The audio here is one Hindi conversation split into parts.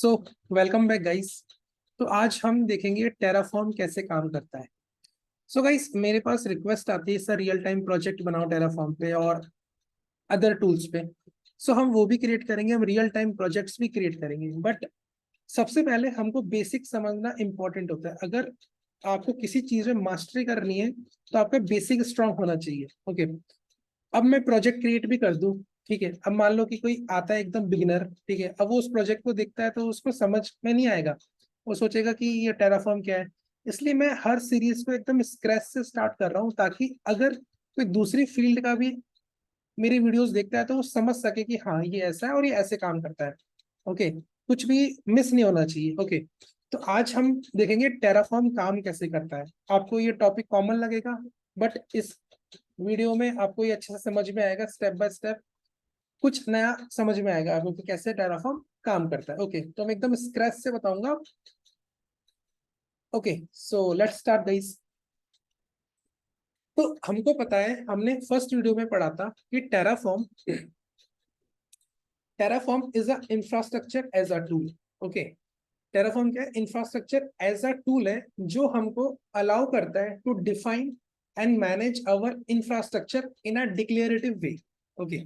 So welcome back guys. तो आज हम देखेंगे टेराफॉर्म कैसे काम करता है। सो गाइस, मेरे पास रिक्वेस्ट आती है सर रियल टाइम प्रोजेक्ट बनाओ टेराफॉर्म पे और अदर टूल्स पे। सो हम वो भी क्रिएट करेंगे, हम रियल टाइम प्रोजेक्ट्स भी क्रिएट करेंगे। बट सबसे पहले हमको बेसिक समझना इंपॉर्टेंट होता है। अगर आपको किसी चीज में मास्टरी करनी है तो आपका बेसिक स्ट्रांग होना चाहिए। ओके, अब मैं प्रोजेक्ट क्रिएट भी कर दूं, ठीक है। अब मान लो कि कोई आता है एकदम बिगिनर, ठीक है। अब वो उस प्रोजेक्ट को देखता है तो उसको समझ में नहीं आएगा, वो सोचेगा कि ये टेराफॉर्म क्या है। इसलिए मैं हर सीरीज को एकदम स्क्रैच से स्टार्ट कर रहा हूँ, ताकि अगर कोई दूसरी फील्ड का भी मेरी वीडियोस देखता है तो वो समझ सके कि हाँ ये ऐसा है और ये ऐसे काम करता है। ओके, कुछ भी मिस नहीं होना चाहिए। ओके, तो आज हम देखेंगे टेराफॉर्म काम कैसे करता है। आपको ये टॉपिक कॉमन लगेगा, बट इस वीडियो में आपको ये अच्छे से समझ में आएगा। स्टेप बाय स्टेप कुछ नया समझ में आएगा आपको कि कैसे टेराफॉर्म काम करता है। ओके, तो मैं एकदम स्क्रैच से बताऊंगा। Okay, so let's start guys. तो हमको पता है, हमने फर्स्ट वीडियो में पढ़ा था कि Terraform Terraform is a infrastructure as a tool. Okay, Terraform क्या है? इंफ्रास्ट्रक्चर एज अ टूल है जो हमको अलाउ करता है to define and manage our infrastructure in a declarative way. Okay,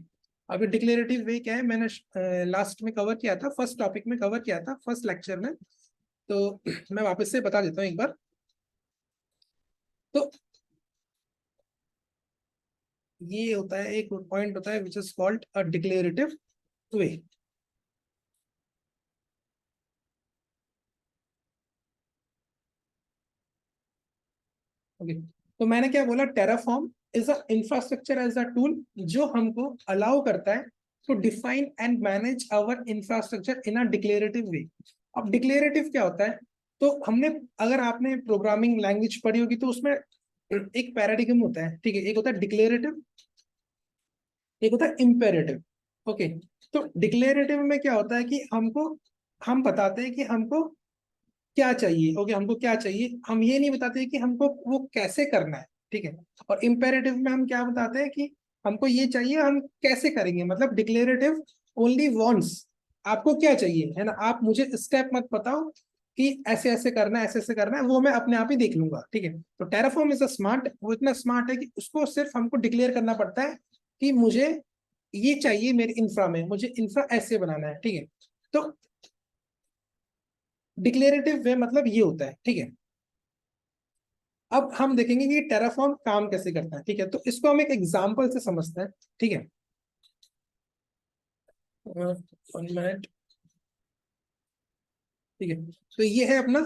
अभी डिक्लेरेटिव वे क्या है मैंने लास्ट में कवर किया था, फर्स्ट टॉपिक में कवर किया था, फर्स्ट लेक्चर में। तो मैं वापस से बता देता हूँ एक बार। तो ये होता है, एक पॉइंट होता है which is called a declarative way. Okay, तो मैंने क्या बोला? Terraform is a infrastructure as a tool जो हमको अलाउ करता है to define and manage our infrastructure in a declarative way. अब डिक्लेरेटिव क्या होता है? तो हमने, अगर आपने प्रोग्रामिंग लैंग्वेज पढ़ी होगी तो उसमें एक पैराडिग्म होता है, ठीक है। एक होता है डिक्लेरेटिव, एक होता है इम्पेरेटिव। ओके, तो डिक्लेरेटिव में क्या होता है कि हम बताते हैं कि हमको क्या चाहिए। ओके, हमको क्या चाहिए, हम ये नहीं बताते कि हमको वो कैसे करना है, ठीक है। और इम्पेरेटिव में हम क्या बताते हैं कि हमको ये चाहिए, हम कैसे करेंगे। मतलब डिक्लेरेटिव ओनली वांट्स, आपको क्या चाहिए, है ना। आप मुझे स्टेप मत बताओ कि ऐसे ऐसे करना है, ऐसे ऐसे करना है, वो मैं अपने आप ही देख लूंगा, ठीक है। तो टेराफॉर्म इज अ स्मार्ट, वो इतना स्मार्ट है कि उसको सिर्फ हमको डिक्लेयर करना पड़ता है कि मुझे ये चाहिए, मेरे इंफ्रा में मुझे इंफ्रा ऐसे बनाना है, ठीक है। तो डिक्लेरेटिव वे मतलब ये होता है, ठीक है। अब हम देखेंगे कि टेराफॉर्म काम कैसे करता है, ठीक है। तो इसको हम एक एग्जांपल से समझते हैं, ठीक है। 1 मिनट, ठीक है। तो ये है अपना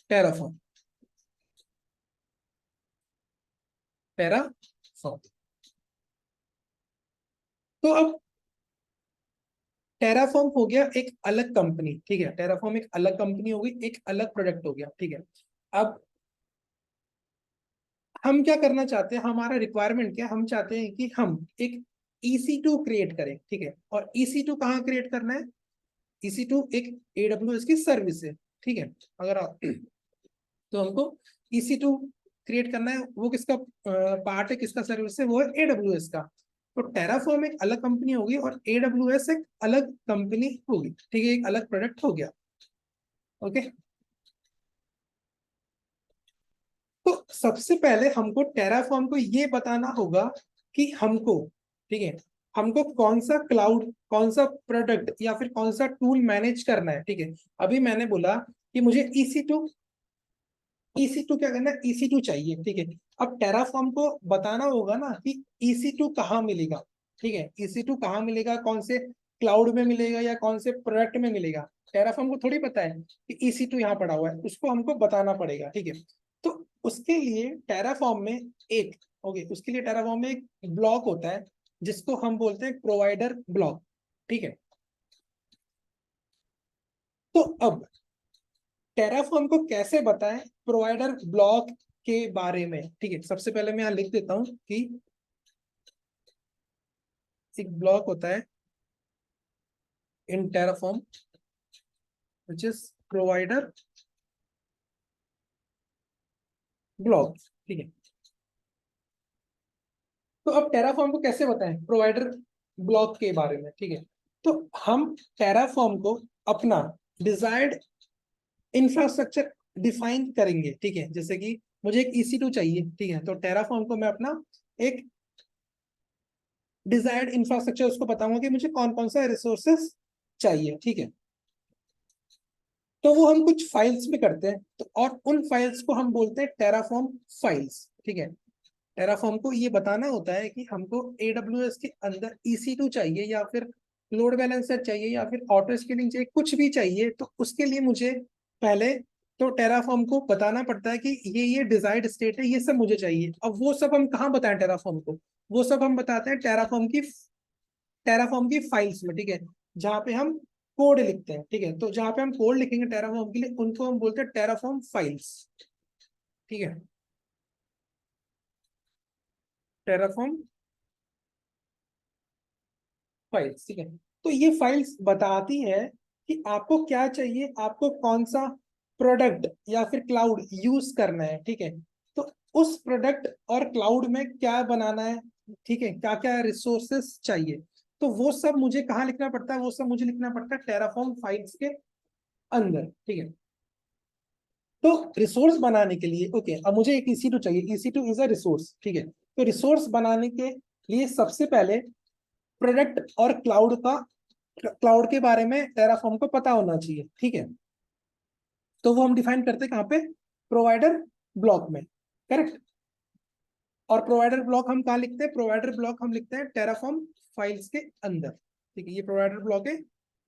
टेराफॉर्म। टेराफॉर्म, तो अब टेराफॉर्म हो गया एक अलग कंपनी, ठीक है। टेराफॉर्म एक अलग कंपनी हो गई, एक अलग प्रोडक्ट हो गया, ठीक है। अब हम क्या करना चाहते हैं, हमारा रिक्वायरमेंट क्या है? हम चाहते हैं कि हम एक EC2 क्रिएट करें, ठीक है। और EC2 कहाँ क्रिएट करना है? EC2 एक AWS की सर्विस है, ठीक है। अगर आप तो हमको EC2 क्रिएट करना है, वो किसका पार्ट है, किसका सर्विस है? वो है AWS का। तो टेराफॉर्म एक अलग कंपनी होगी और AWS एक अलग कंपनी होगी, ठीक है। एक अलग प्रोडक्ट हो गया। ओके, तो सबसे पहले हमको टेराफॉर्म को ये बताना होगा कि हमको, ठीक है, हमको कौन सा क्लाउड, कौन सा प्रोडक्ट या फिर कौन सा टूल मैनेज करना है, ठीक है। अभी मैंने बोला कि मुझे EC2 क्या करना है? EC2 चाहिए, ठीक है। अब टेराफॉर्म को बताना होगा ना कि EC2 कहाँ मिलेगा, ठीक है। EC2 कहाँ मिलेगा, कौन से क्लाउड में मिलेगा या कौन से प्रोडक्ट में मिलेगा। टेराफॉर्म को थोड़ी पता है कि EC2 यहाँ पड़ा हुआ है, उसको हमको बताना पड़ेगा, ठीक है। तो उसके लिए टेराफॉर्म में एक, ओके, उसके लिए टेराफॉर्म में एक ब्लॉक होता है जिसको हम बोलते हैं प्रोवाइडर ब्लॉक, ठीक है। तो अब टेराफॉर्म को कैसे बताएं प्रोवाइडर ब्लॉक के बारे में, ठीक है। सबसे पहले मैं यहाँ लिख देता हूं कि एक ब्लॉक होता है in Terraform which is provider block, ठीक है। तो अब टेराफॉर्म को कैसे बताएं प्रोवाइडर ब्लॉक के बारे में, ठीक है। तो हम टेराफॉर्म को अपना डिजायर्ड इंफ्रास्ट्रक्चर डिफाइन करेंगे, ठीक है। जैसे कि मुझे एक EC2 चाहिए, ठीक है, तो टेराफॉर्म को मैं अपना एक डिजायर्ड इंफ्रास्ट्रक्चर उसको बताऊंगा कि मुझे कौन कौन सा रिसोर्सेस चाहिए, ठीक है। तो वो हम कुछ फाइल्स में करते हैं, तो और उन फाइल्स को हम बोलते हैं टेराफॉर्म फाइल्स, ठीक है। टेराफॉर्म को ये बताना होता है कि हमको AWS के अंदर EC2 चाहिए, या फिर लोड बैलेंसर चाहिए, या फिर ऑटो स्केलिंग चाहिए, कुछ भी चाहिए, तो उसके लिए मुझे पहले तो टेराफॉर्म को बताना पड़ता है कि ये डिजायर्ड स्टेट है, ये सब मुझे चाहिए। अब वो सब हम कहाँ बताएं टेराफॉर्म को? वो सब हम बताते हैं टेराफॉर्म की फाइल्स में, ठीक है, जहाँ पे हम कोड लिखते हैं, ठीक है। तो जहाँ पे हम कोड लिखेंगे टेराफॉर्म के लिए, उनको हम बोलते हैं टेराफॉर्म फाइल्स, ठीक है। टेराफॉर्म फाइल्स, ठीक है। तो ये फाइल्स बताती है कि आपको क्या चाहिए, आपको कौन सा प्रोडक्ट या फिर क्लाउड यूज करना है, ठीक है। तो उस प्रोडक्ट और क्लाउड में क्या बनाना है, ठीक है, क्या क्या रिसोर्सेस चाहिए, तो वो सब मुझे कहाँ लिखना पड़ता है? वो सब मुझे लिखना पड़ता है टेराफॉर्म फाइल्स के अंदर, ठीक है। तो रिसोर्स बनाने के लिए, ओके, अब मुझे एक EC2 चाहिए, EC2 इज अ रिसोर्स, ठीक है। तो रिसोर्स बनाने के लिए सबसे पहले प्रोडक्ट और क्लाउड के बारे में टेराफॉर्म को पता होना चाहिए, ठीक है। तो वो हम डिफाइन करते हैं कहाँ पे? प्रोवाइडर ब्लॉक में, करेक्ट। और प्रोवाइडर ब्लॉक हम कहाँ लिखते हैं? प्रोवाइडर ब्लॉक हम लिखते हैं टेराफॉर्म फाइल्स के अंदर, ठीक है। ये प्रोवाइडर ब्लॉक है,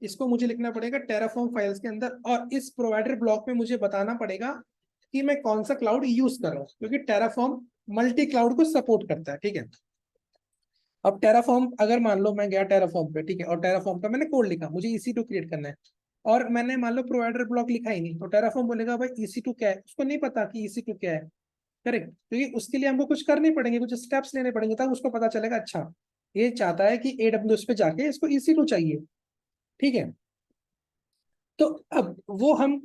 इसको मुझे लिखना पड़ेगा टेराफॉर्म फाइल्स के अंदर, और इस प्रोवाइडर ब्लॉक में मुझे बताना पड़ेगा कि मैं कौन सा क्लाउड यूज कर रहा हूँ, क्योंकि टेराफॉर्म मल्टी क्लाउड को सपोर्ट करता है, ठीक है। अब टेराफॉर्म, अगर मान लो मैं गया टेराफॉर्म पे, ठीक है, और टेराफॉर्म का मैंने कोड लिखा, मुझे EC2 क्रिएट करना है, और मैंने मान लो प्रोवाइडर ब्लॉक लिखा ही नहीं, तो टेराफॉर्म बोलेगा भाई EC2 क्या है, उसको नहीं पता कि EC2 क्या है, करेक्ट। क्योंकि उसके लिए हमको कुछ करने पड़ेंगे, कुछ स्टेप्स लेने पड़ेंगे, तब उसको पता चलेगा अच्छा ये चाहता है कि AWS पे जाके इसको EC2 चाहिए, ठीक है। तो अब वो हम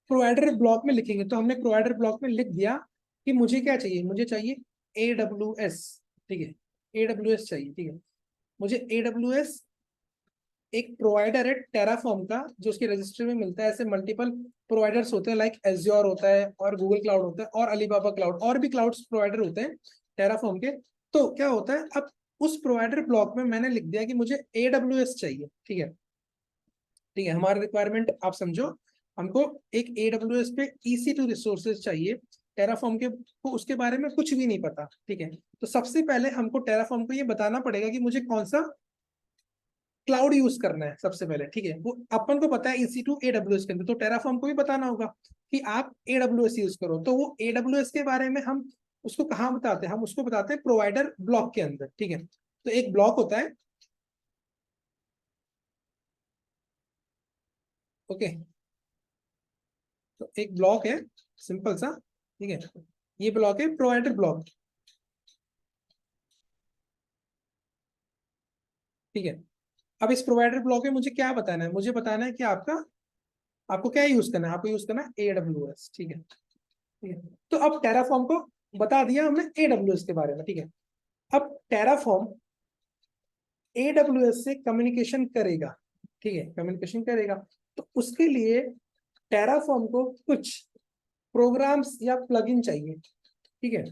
प्रोवाइडर ब्लॉक में लिखेंगे, तो हमने प्रोवाइडर ब्लॉक में लिख दिया कि मुझे क्या चाहिए, मुझे चाहिए AWS, ठीक है, AWS चाहिए, ठीक है। मुझे AWS एक प्रोवाइडर है टेराफॉर्म का, जो उसके रजिस्टर में मिलता है। ऐसे मल्टीपल प्रोवाइडर्स होते हैं, लाइक एज्योर होता है, और गूगल क्लाउड होता है, और अलीबाबा क्लाउड, और भी क्लाउड प्रोवाइडर होते हैं टेराफॉर्म के। तो क्या होता है, अब उस प्रोवाइडर ब्लॉक में मैंने लिख दिया कि मुझे AWS चाहिए, ठीक है, ठीक है। हमारा रिक्वायरमेंट आप समझो, हमको एक AWS पे EC2 रिसोर्सेज चाहिए, टेराफॉर्म के को उसके बारे में कुछ भी नहीं पता, ठीक है। तो सबसे पहले हमको टेराफॉर्म को ये बताना पड़ेगा कि मुझे कौन सा क्लाउड यूज करना है सबसे पहले, ठीक है। वो अपन को पता है EC2 AWS के अंदर, तो टेराफॉर्म को भी बताना होगा कि आप AWS यूज करो। तो वो AWS के बारे में हम उसको कहाँ बताते हैं? हम उसको बताते हैं प्रोवाइडर ब्लॉक के अंदर, ठीक है। तो एक ब्लॉक होता है, ओके, तो एक ब्लॉक है सिंपल सा, ठीक है। ये ब्लॉक है प्रोवाइडर ब्लॉक, ठीक है। अब इस प्रोवाइडर ब्लॉक में मुझे क्या बताना है? मुझे बताना है कि आपको क्या यूज करना है? आपको यूज करना है AWS, ठीक है, ठीक है। तो अब टेराफॉर्म को बता दिया हमने AWS के बारे में, ठीक है। अब टेराफॉर्म AWS से कम्युनिकेशन करेगा, ठीक है, कम्युनिकेशन करेगा। तो उसके लिए टेराफॉर्म को कुछ प्रोग्राम्स या प्लगइन चाहिए, ठीक है।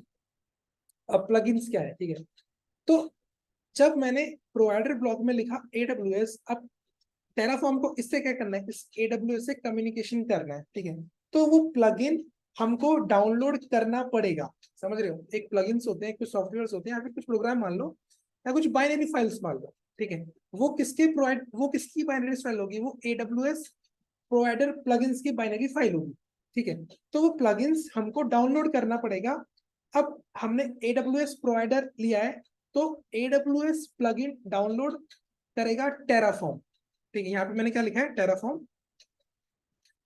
अब प्लगइन्स क्या है, ठीक है। तो जब मैंने प्रोवाइडर ब्लॉक में लिखा AWS, अब टेराफॉर्म को इससे क्या करना है? इस AWS से कम्युनिकेशन करना है, ठीक है। तो वो प्लगइन हमको डाउनलोड करना पड़ेगा, समझ रहे हो? एक प्लगइन्स होते हैं, कुछ सॉफ्टवेयर होते हैं, या फिर कुछ प्रोग्राम मान लो, या कुछ बाइनरी फाइल्स मान लो, ठीक है। वो किसकी बाइनरी फाइल होगी? वो AWS प्रोवाइडर प्लगइन्स की बाइनरी फाइल होगी, ठीक है। तो वो प्लगइन्स हमको डाउनलोड करना पड़ेगा। अब हमने AWS प्रोवाइडर लिया है, तो AWS प्लगइन डाउनलोड करेगा टेराफॉर्म, ठीक है। यहाँ पे मैंने क्या लिखा है? टेराफॉर्म।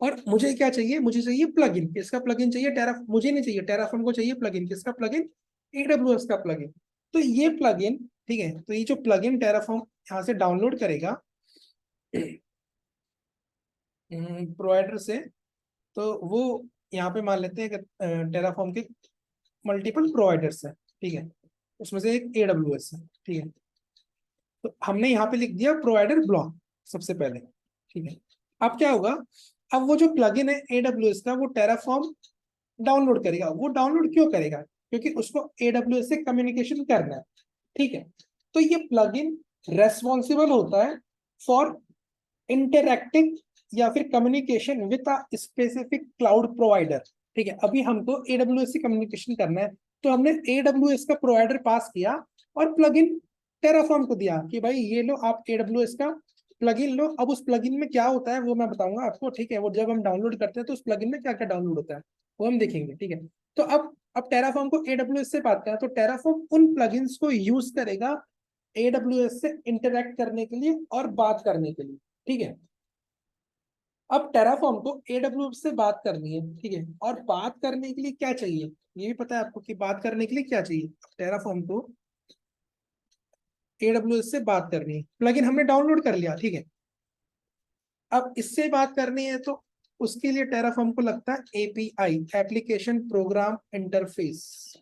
और मुझे क्या चाहिए? मुझे चाहिए प्लगइन। किसका प्लगइन चाहिए? मुझे नहीं चाहिए, टेराफॉर्म को चाहिए प्लगइन। किसका प्लगइन? AWS का प्लगइन। तो ये प्लगइन, ठीक है, तो ये जो प्लगइन टेराफॉर्म यहाँ से डाउनलोड करेगा प्रोवाइडर से, तो वो यहाँ पे मान लेते हैं कि टेराफॉर्म के मल्टीपल प्रोवाइडर्स हैं, ठीक है, उसमें से एक AWS है, ठीक है। तो हमने यहाँ पे लिख दिया प्रोवाइडर ब्लॉक सबसे पहले, ठीक है। अब क्या होगा, अब वो जो प्लगइन है AWS का, वो टेराफॉर्म डाउनलोड करेगा। वो डाउनलोड क्यों करेगा? क्योंकि उसको AWS से कम्युनिकेशन करना है, ठीक है। तो ये प्लगइन रेस्पॉन्सिबल होता है फॉर इंटरैक्टिंग या फिर communication with a specific cloud provider, ठीक है। अभी हमको AWS से कम्युनिकेशन करना है, तो हमने AWS का प्रोवाइडर पास किया और प्लगइन टेराफॉर्म को दिया कि भाई ये लो, आप AWS का प्लगइन लो। अब उस प्लगइन में क्या होता है वो मैं बताऊंगा आपको, ठीक है। वो जब हम डाउनलोड करते हैं तो उस प्लगइन में क्या क्या डाउनलोड होता है वो हम देखेंगे, ठीक है। तो अब टेराफॉर्म को AWS से बात करें, तो टेराफॉर्म उन प्लगइन्स को यूज करेगा AWS से इंटरैक्ट करने के लिए और बात करने के लिए, ठीक है। अब टेराफॉर्म को AWS से बात करनी है, ठीक है। और बात करने के लिए क्या चाहिए, ये भी पता है आपको कि बात करने के लिए क्या चाहिए। टेराफॉर्म को AWS से बात करनी है, प्लगइन हमने डाउनलोड कर लिया, ठीक है। अब इससे बात करनी है तो उसके लिए टेराफॉर्म को लगता है API, एप्लीकेशन प्रोग्राम इंटरफेस,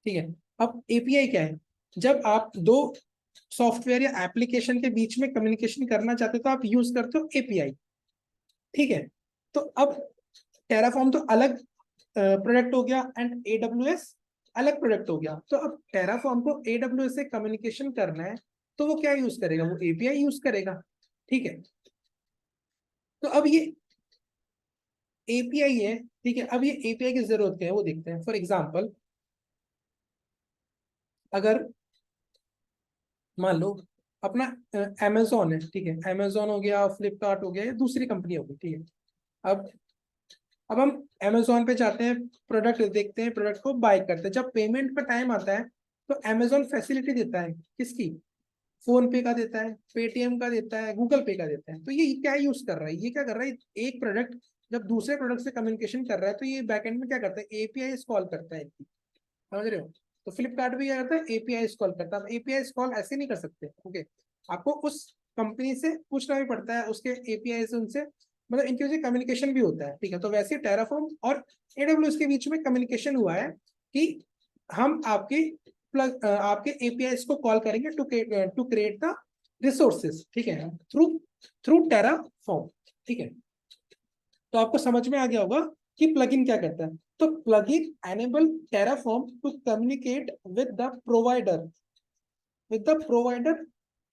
ठीक है। अब API क्या है? जब आप दो सॉफ्टवेयर या एप्लीकेशन के बीच में कम्युनिकेशन करना चाहते हो तो आप यूज करते हो API, ठीक है। तो अब टेराफॉर्म तो अलग प्रोडक्ट हो गया एंड AWS अलग प्रोडक्ट हो गया। तो अब टेराफॉर्म को AWS से कम्युनिकेशन करना है तो वो क्या यूज करेगा, वो API यूज करेगा, ठीक है। तो अब ये API है, ठीक है। अब ये API की जरूरत क्या है वो देखते हैं। फॉर एग्जाम्पल, अगर मान लो अपना Amazon है, ठीक है। Amazon हो गया, फ्लिपकार्ट हो गया, या दूसरी कंपनी होगी, ठीक है। अब अब हम Amazon पे जाते हैं, प्रोडक्ट देखते हैं, प्रोडक्ट को बाय करते हैं। जब पेमेंट का टाइम आता है तो Amazon फैसिलिटी देता है, किसकी? फोन पे का देता है, पेटीएम का देता है, गूगल पे का देता है। तो ये क्या यूज कर रहा है, ये क्या कर रहा है, एक प्रोडक्ट जब दूसरे प्रोडक्ट से कम्युनिकेशन कर रहा है तो ये बैकएंड में क्या करता है, एपीआई कॉल करता है, समझ रहे हो। तो फ्लिपकार्ट भी क्या करता है, एपीआई कॉल करता है। एपीआई कॉल ऐसे नहीं कर सकते, ओके। आपको उस कंपनी से पूछना भी पड़ता है, उसके एपीआई से उनसे, मतलब इनके वजह कम्युनिकेशन भी होता है, ठीक है। तो वैसे टेराफॉर्म और AWS के बीच में कम्युनिकेशन हुआ है कि हम आपके आपके एपीआई को कॉल करेंगे टू क्रिएट द रिसोर्सेज, ठीक है, थ्रू थ्रू टेराफॉर्म, ठीक है। तो आपको समझ में आ गया होगा कि प्लगइन क्या करता है। तो plugin enable Terraform to communicate with the provider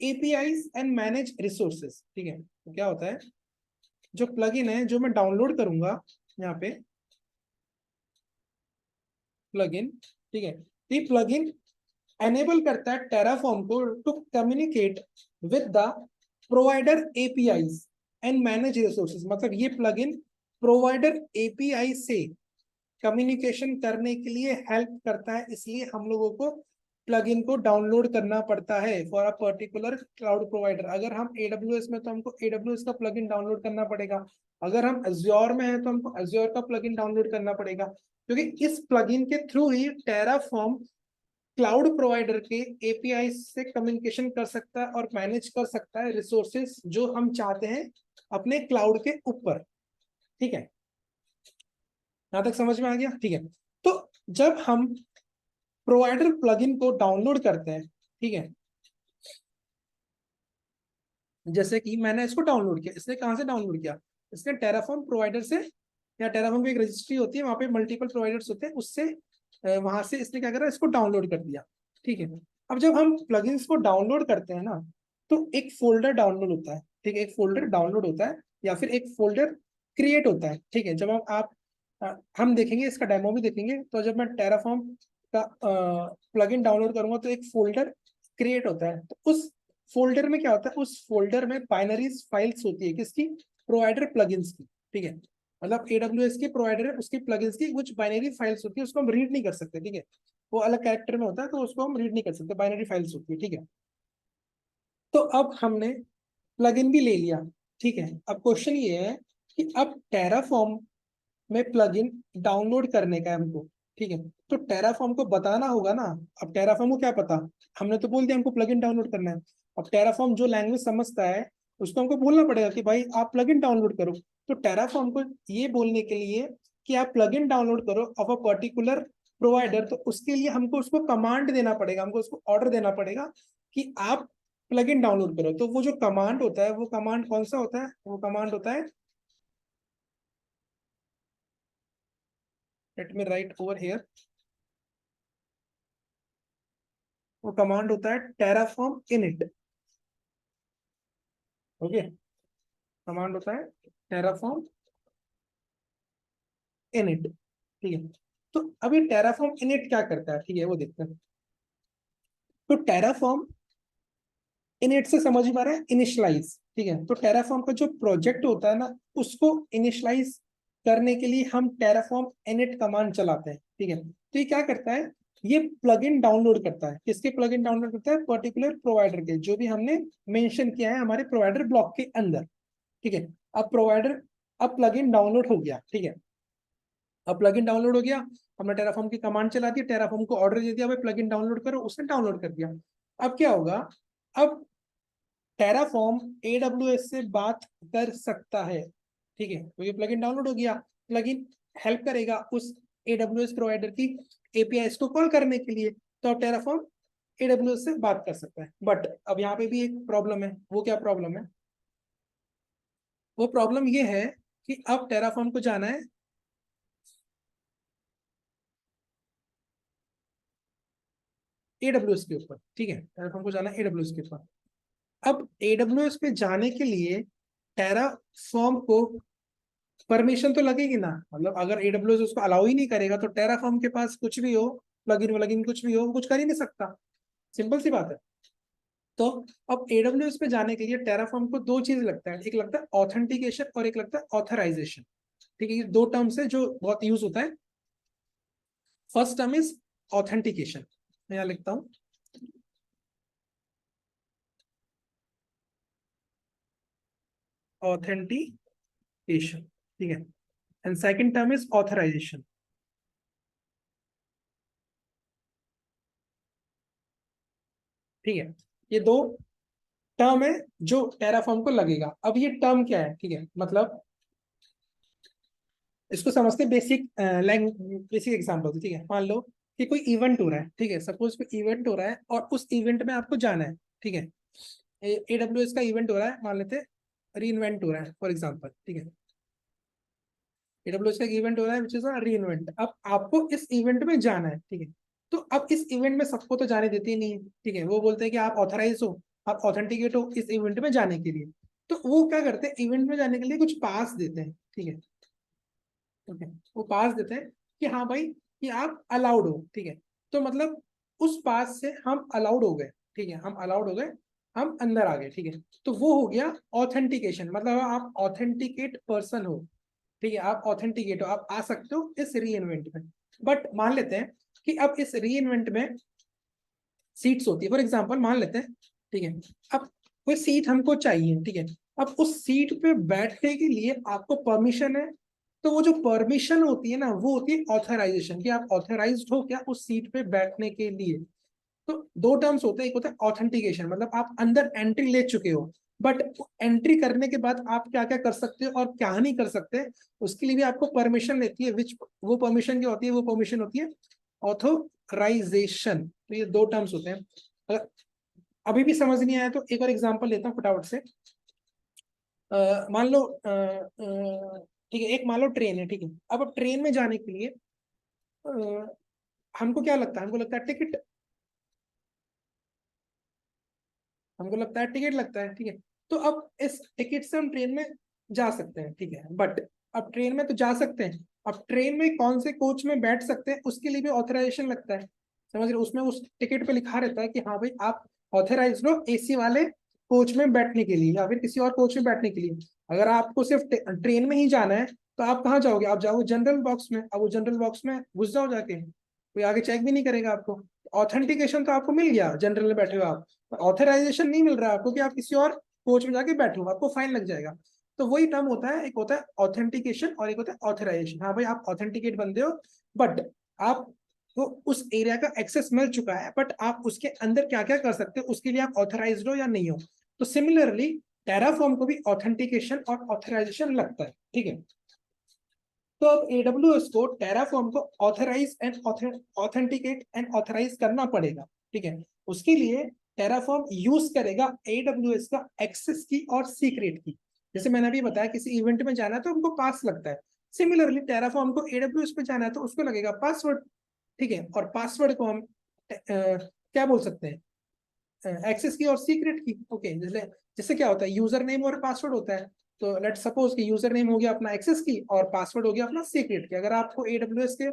APIs and manage resources, ठीक है। तो क्या होता है, जो प्लगइन है जो मैं डाउनलोड करूंगा यहाँ पे, प्लगइन, ठीक है। ये प्लगइन एनेबल करता है टेराफॉर्म को to communicate with the provider APIs and manage resources. मतलब ये प्लगइन प्रोवाइडर एपीआई से कम्युनिकेशन करने के लिए हेल्प करता है, इसलिए हम लोगों को प्लगइन को डाउनलोड करना पड़ता है for a particular cloud provider. अगर हम AWS में तो हमको AWS का प्लगइन डाउनलोड करना पड़ेगा, अगर हम Azure में है तो हमको Azure का प्लगइन डाउनलोड करना पड़ेगा, क्योंकि इस प्लगइन के थ्रू ही टेराफॉर्म क्लाउड प्रोवाइडर के एपीआई से कम्युनिकेशन कर सकता है और मैनेज कर सकता है रिसोर्सेज जो हम चाहते हैं अपने क्लाउड के ऊपर, ठीक है। यहां तक समझ में आ गया, ठीक है। तो जब हम प्रोवाइडर प्लगइन को डाउनलोड करते हैं, ठीक है, जैसे कि मैंने इसको डाउनलोड किया, इसने कहां से डाउनलोड किया, इसने टेराफॉर्म प्रोवाइडर से, या टेराफॉर्म की एक रजिस्ट्री होती है, वहां पे मल्टीपल प्रोवाइडर्स होते हैं, उससे वहां से इसने क्या करा, इसको डाउनलोड कर दिया, ठीक है। अब जब हम प्लगइन्स को डाउनलोड करते हैं ना, तो एक फोल्डर डाउनलोड होता है, ठीक है। एक फोल्डर डाउनलोड होता है या फिर एक फोल्डर क्रिएट होता है, ठीक है। जब हम देखेंगे, इसका डेमो भी देखेंगे। तो जब मैं टेराफॉर्म का प्लगइन डाउनलोड करूंगा तो एक फोल्डर क्रिएट होता है। तो उस फोल्डर में क्या होता है, उस फोल्डर में बाइनरीज फाइल्स होती है, किसकी? प्रोवाइडर प्लगइन्स की, ठीक है। मतलब AWS के प्रोवाइडर है उसकी प्लगइन्स की कुछ बाइनरी फाइल्स होती है, उसको हम रीड नहीं कर सकते, ठीक है। वो अलग कैरेक्टर में होता है तो उसको हम रीड नहीं कर सकते, बाइनरी फाइल्स होती है, ठीक है। तो अब हमने प्लगइन भी ले लिया, ठीक है। अब क्वेश्चन ये है कि अब टेराफॉर्म में प्लगइन डाउनलोड करने का है हमको, ठीक है। तो टेराफॉर्म को बताना होगा ना। अब टेराफॉर्म को क्या पता, हमने तो बोल दिया हमको प्लगइन डाउनलोड करना है। अब टेराफॉर्म जो लैंग्वेज समझता है उसको हमको बोलना पड़ेगा कि भाई आप प्लगइन डाउनलोड करो। तो टेराफॉर्म को ये बोलने के लिए कि आप प्लगइन डाउनलोड करो ऑफ अ पर्टिकुलर प्रोवाइडर, तो उसके लिए हमको उसको कमांड देना पड़ेगा, हमको उसको ऑर्डर देना पड़ेगा कि आप प्लगइन डाउनलोड करो, तो वो जो कमांड होता है वो कमांड कौन सा होता है? वो कमांड होता है, let me right over here, वो कमांड होता है टेराफॉर्म इनिट। ओके, कमांड होता है टेराफॉर्म इनिट। ठीक है, तो अभी टेराफॉर्म इनिट क्या करता है, ठीक है, वो देखते हैं। तो टेराफॉर्म इनिट से समझ में आ रहा है, इनिशियलाइज। ठीक है, तो टेराफॉर्म का जो प्रोजेक्ट होता है ना, उसको इनिशियलाइज करने के लिए हम टेराफॉर्म इनिट कमांड चलाते हैं। ठीक है, तो ये क्या करता है, ये प्लगइन डाउनलोड करता है। किसके प्लगइन डाउनलोड करता है? पर्टिकुलर प्रोवाइडर के, जो भी हमने मेंशन किया है हमारे प्रोवाइडर ब्लॉक के अंदर। ठीक है, अब प्रोवाइडर, अब प्लगइन डाउनलोड हो गया। ठीक है, अब प्लगइन डाउनलोड हो गया, हमने टेराफॉर्म की कमांड चला दी, टेराफॉर्म को ऑर्डर दे दिया भाई प्लगइन डाउनलोड करो, उसने डाउनलोड कर दिया। अब क्या होगा, अब टेराफॉर्म एडब्ल्यूएस से बात कर सकता है। ठीक है, तो ये प्लगइन डाउनलोड हो गया, प्लगइन हेल्प करेगा उस एडब्ल्यूएस प्रोवाइडर की एपीआई को कॉल करने के लिए। तो अब टेराफॉर्म एडब्ल्यूएस से बात कर सकता है। बट अब यहाँ पे भी एक प्रॉब्लम है। वो क्या प्रॉब्लम है? वो प्रॉब्लम ये है कि अब टेराफॉर्म को जाना है एडब्ल्यूएस के ऊपर। ठीक है, टेराफॉर्म को जाना है एडब्ल्यूएस के ऊपर। अब एडब्ल्यूएस पे जाने के लिए टेराफॉर्म को परमिशन तो लगेगी ना, मतलब अगर एडब्ल्यूएस उसको अलाउ ही नहीं करेगा तो टेराफॉर्म के पास कुछ भी हो, प्लगइन व्लगइन कुछ भी हो, वो कुछ कर ही नहीं सकता। सिंपल सी बात है। तो अब एडब्ल्यूएस पे जाने के लिए टेराफॉर्म को दो चीज लगता है, एक लगता है ऑथेंटिकेशन और एक लगता है ऑथराइजेशन। ठीक है, ये दो टर्म्स है जो बहुत यूज होता है। फर्स्ट टर्म इज ऑथेंटिकेशन, मैं यहाँ लिखता हूँ ऑथेंटिकेशन। ठीक है, and second term is authorization. ठीक है, ये दो टर्म है जो टेराफॉर्म को लगेगा। अब ये टर्म क्या है? ठीक है, मतलब इसको समझते बेसिक बेसिक एग्जांपल। ठीक है, मान लो कि कोई इवेंट हो रहा है। ठीक है, सपोज कोई इवेंट हो रहा है और उस इवेंट में आपको जाना है। ठीक है, एडब्ल्यूएस का इवेंट हो रहा है, मान लेते हैं री इन्वेंट हो रहा है फॉर एग्जांपल। ठीक है, एडब्ल्यूएस का इवेंट हो रहा है विच इज री इन्वेंट। अब आपको इस इवेंट में जाना है। ठीक है, तो अब इस इवेंट में सबको तो जाने देते ही नहीं है। ठीक है, वो बोलते हैं कि आप ऑथराइज हो, आप ऑथेंटिकेट हो इस इवेंट में जाने के लिए। तो वो क्या करते हैं, इवेंट में जाने के लिए कुछ पास देते हैं। ठीक है, ओके, वो पास देते हैं कि हाँ भाई, कि आप अलाउड हो। ठीक है, तो मतलब उस पास से हम अलाउड हो गए। ठीक है, हम अलाउड हो गए, हम अंदर आ गए। ठीक है, तो वो हो गया ऑथेंटिकेशन, मतलब आप ऑथेंटिकेट पर्सन हो। ठीक है, आप ऑथेंटिकेट हो, आप आ सकते हो इस री इन्वेंट में। बट मान लेते हैं कि अब इस री इन्वेंट में सीट्स होती है, फॉर एग्जाम्पल मान लेते हैं। ठीक है, अब कोई सीट हमको चाहिए। ठीक है, अब उस सीट पे बैठने के लिए आपको परमिशन है। तो वो जो परमिशन होती है ना, वो होती है ऑथराइजेशन, कि आप ऑथराइज्ड हो क्या उस सीट पे बैठने के लिए। तो दो टर्म्स होते हैं, एक होता है ऑथेंटिकेशन, मतलब आप अंदर एंट्री ले चुके हो, बट एंट्री करने के बाद आप क्या क्या कर सकते हो और क्या नहीं कर सकते, उसके लिए भी आपको परमिशन लेती है। विच वो परमिशन क्या होती है? वो परमिशन होती है ऑथोराइजेशन। तो ये दो टर्म्स होते हैं। अगर अभी भी समझ नहीं आया तो एक और एग्जांपल लेता हूँ फटाफट से। मान लो ठीक है, एक मान लो ट्रेन है। ठीक है, अब ट्रेन में जाने के लिए हमको क्या लगता है? हमको लगता है टिकट, हमको लगता है टिकट लगता है। ठीक है, तो अब इस टिकट से हम ट्रेन में जा सकते हैं। ठीक है, बट अब ट्रेन में तो जा सकते हैं, अब ट्रेन में कौन से कोच में बैठ सकते हैं उसके लिए भी ऑथराइजेशन लगता है। समझ रहे हो? उसमें उस टिकट पे लिखा रहता है कि हाँ भाई आप ऑथराइज हो एसी वाले कोच में बैठने के लिए या फिर किसी और कोच में बैठने के लिए। अगर आपको सिर्फ ट्रेन में ही जाना है तो आप कहाँ जाओगे? आप जाओगे जनरल बॉक्स में। अब वो जनरल बॉक्स में घुस जाओ जाके, कोई आगे चेक भी नहीं करेगा आपको। ऑथेंटिकेशन तो आपको मिल गया, जनरल में बैठे हो आप, ऑथराइजेशन नहीं मिल रहा है आपको कि आप किसी और कोच में जाके बैठो, आपको फाइन लग जाएगा। तो वही टर्म होता है, एक होता है ऑथेंटिकेशन और एक होता है ऑथराइजेशन। हाँ भाई आप ऑथेंटिकेट बंदे हो, बट आप तो उस एरिया का एक्सेस मिल चुका है, बट आप उसके अंदर क्या क्या कर सकते हो उसके लिए आप ऑथराइज्ड हो या नहीं हो। तो सिमिलरली टेराफॉर्म को भी ऑथेंटिकेशन और ऑथराइजेशन लगता है। ठीक है, तो अब एडब्ल्यूएस को टेराफॉर्म को authorize and authenticate and authorize करना पड़ेगा। ठीक है, उसके लिए टेराफॉर्म यूज करेगा AWS का एक्सेस की और सीक्रेट की। जैसे मैंने अभी बताया किसी इवेंट में जाना है तो उनको पास लगता है, सिमिलरली टेराफॉर्म को AWS पे जाना है तो उसको लगेगा पासवर्ड। ठीक है, और पासवर्ड को हम क्या बोल सकते हैं, एक्सेस की और सीक्रेट की। ओके, जैसे जैसे क्या होता है, यूजर नेम और पासवर्ड होता है। तो लेट सपोज कि यूजर नेम हो गया अपना एक्सेस की और पासवर्ड हो गया अपना सीक्रेट की। अगर आपको AWS के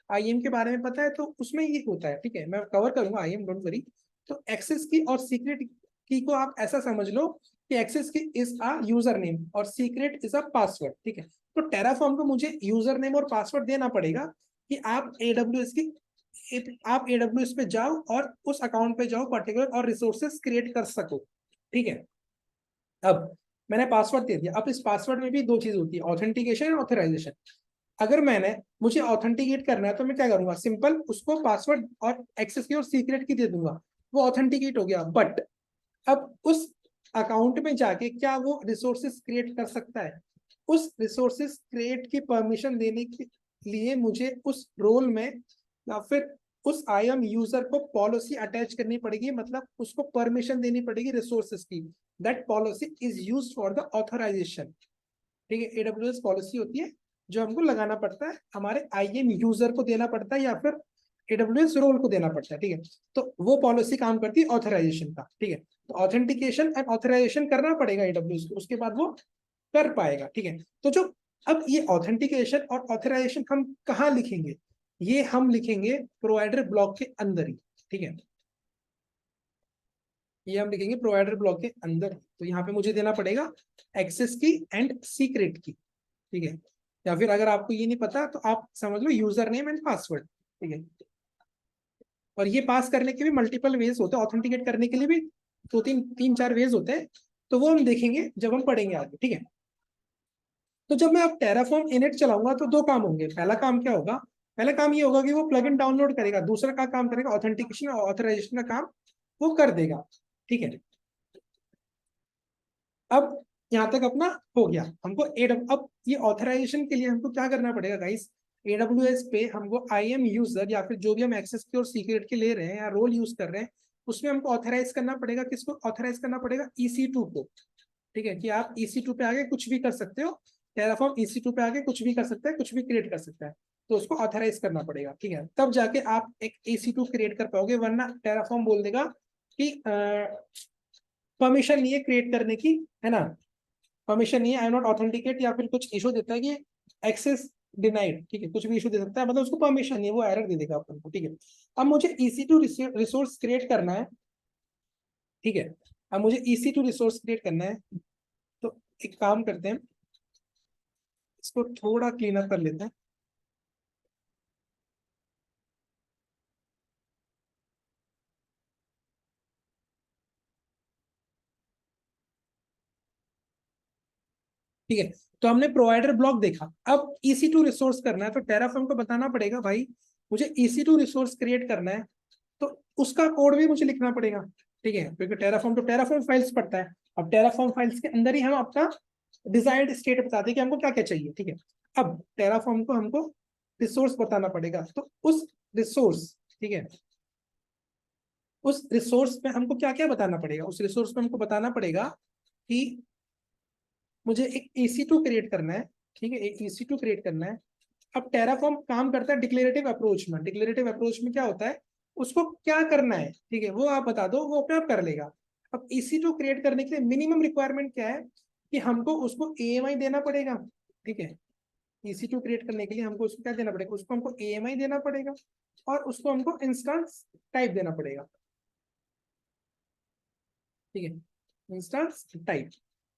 IAM के बारे में पता है तो उसमें ये होता है। ठीक है, मैं कवर करूंगा IAM, डोंट वरी। तो एक्सेस की और सीक्रेट की को आप ऐसा समझ लो कि एक्सेस की इज अ यूजर नेम और सीक्रेट इज अ पासवर्ड। ठीक है, तो टेराफॉर्म को मुझे यूजर नेम और पासवर्ड देना पड़ेगा कि आप AWS पे जाओ और उस अकाउंट पे जाओ पर्टिकुलर और रिसोर्सेस क्रिएट कर सको। ठीक है, अब मैंने पासवर्ड दे दिया। अब इस पासवर्ड में भी दो चीज होती है, ऑथेंटिकेशन और ऑथराइजेशन। अगर मुझे ऑथेंटिकेट करना है तो मैं क्या करूंगा, सिंपल उसको पासवर्ड और एक्सेस की और सीक्रेट की दे दूंगा, वो ऑथेंटिकेट हो गया। बट अब उस अकाउंट में जाके क्या वो रिसोर्सेस क्रिएट कर सकता है? उस रिसोर्सेस क्रिएट की परमिशन देने के लिए मुझे उस रोल में या फिर उस IAM यूजर को पॉलिसी अटैच करनी पड़ेगी, मतलब उसको परमिशन देनी पड़ेगी रिसोर्सेस की। That policy is used for the authorization. ठीक है, AWS पॉलिसी होती है जो हमको लगाना पड़ता है, हमारे IAM यूजर को देना पड़ता है या फिर AWS रोल को देना पड़ता है। ठीक है, तो वो पॉलिसी काम करती है ऑथराइजेशन का। ठीक है, तो ऑथेंटिकेशन एंड ऑथराइजेशन करना पड़ेगा AWS को, उसके बाद वो कर पाएगा। ठीक है, तो जो अब ये ऑथेंटिकेशन और ऑथराइजेशन हम कहाँ लिखेंगे? ये हम लिखेंगे प्रोवाइडर ब्लॉक के अंदर ही। ठीक है, ये हम लिखेंगे प्रोवाइडर ब्लॉक के अंदर। तो यहाँ पे मुझे देना पड़ेगा एक्सेस की एंड सीक्रेट की। ठीक है, या फिर अगर आपको ये नहीं पता तो आप समझ लो यूजर नेम एंड पासवर्ड। ठीक है, और ये पास करने के भी मल्टीपल वेज होते हैं, ऑथेंटिकेट करने के लिए भी दो तीन तीन चार वेज होते हैं। तो वो हम देखेंगे जब हम पढ़ेंगे आगे। ठीक है, तो जब मैं अब टेराफॉर्म इनिट चलाऊंगा तो दो काम होंगे। पहला काम क्या होगा? पहला काम ये होगा कि वो प्लगइन डाउनलोड करेगा। दूसरा का काम करेगा ऑथेंटिकेशन और ऑथराइजेशन का काम वो कर देगा। ठीक है, अब यहाँ तक अपना हो गया। हमको अब ये ऑथराइजेशन के लिए हमको क्या करना पड़ेगा गाइस? AWS पे हमको IAM यूजर या फिर जो भी हम एक्सेस की और सीक्रेट के ले रहे हैं या रोल यूज कर रहे हैं, उसमें हमको ऑथराइज करना पड़ेगा। किसको ऑथराइज करना पड़ेगा? EC2 को। ठीक है, कि आप EC2 पे आगे कुछ भी कर सकते हो। टेराफॉर्म EC2 पे आगे कुछ भी कर सकता है, कुछ भी क्रिएट कर सकता है। तो उसको ऑथराइज करना पड़ेगा। ठीक है, तब जाके आप एक EC2 क्रिएट कर पाओगे, वरना टेराफॉर्म बोल देगा कि परमिशन नहीं है क्रिएट करने की, है ना, परमिशन नहीं है, आई नॉट ऑथेंटिकेट, या फिर कुछ इशू देता है कि एक्सेस डिनाइड। ठीक है, कुछ भी इशू दे सकता है, मतलब उसको परमिशन नहीं है, वो एरर दे देगा अपन को। ठीक है, अब मुझे EC2 रिसोर्स क्रिएट करना है। ठीक है, अब मुझे EC2 रिसोर्स क्रिएट करना है। तो एक काम करते हैं, इसको थोड़ा क्लीन अप कर लेते हैं। ठीक है, तो हमने प्रोवाइडर ब्लॉक देखा। अब EC2 रिसोर्स करना है तो टेराफॉर्म को बताना पड़ेगा भाई मुझे EC2 रिसोर्स क्रिएट करना है, तो उसका कोड भी मुझे लिखना पड़ेगा। ठीक है, क्योंकि टेराफॉर्म तो टेराफॉर्म फाइल्स पढ़ता है। अब टेराफॉर्म फाइल्स के अंदर ही हम अपना डिजायर्ड स्टेट बताते हैं कि हमको क्या क्या चाहिए। ठीक है, अब टेराफॉर्म को हमको रिसोर्स बताना पड़ेगा, तो उस रिसोर्स, ठीक है, उस रिसोर्स में हमको क्या क्या बताना पड़ेगा? उस रिसोर्स में हमको बताना पड़ेगा कि मुझे एक EC2 क्रिएट करना है। ठीक है, एक EC2 क्रिएट करना है। अब टेराफॉर्म काम करता है डिक्लेरेटिव अप्रोच में। डिक्लेरेटिव अप्रोच में क्या होता है, उसको क्या करना है, ठीक है, वो आप बता दो, वो अपने आप कर लेगा। अब EC2 क्रिएट करने के लिए मिनिमम रिक्वायरमेंट क्या है कि हमको उसको AMI देना पड़ेगा। ठीक है, EC2 क्रिएट करने के लिए हमको उसको क्या देना पड़ेगा? उसको हमको AMI देना पड़ेगा और उसको हमको इंस्टेंस टाइप देना पड़ेगा। ठीक है, इंस्टेंस टाइप।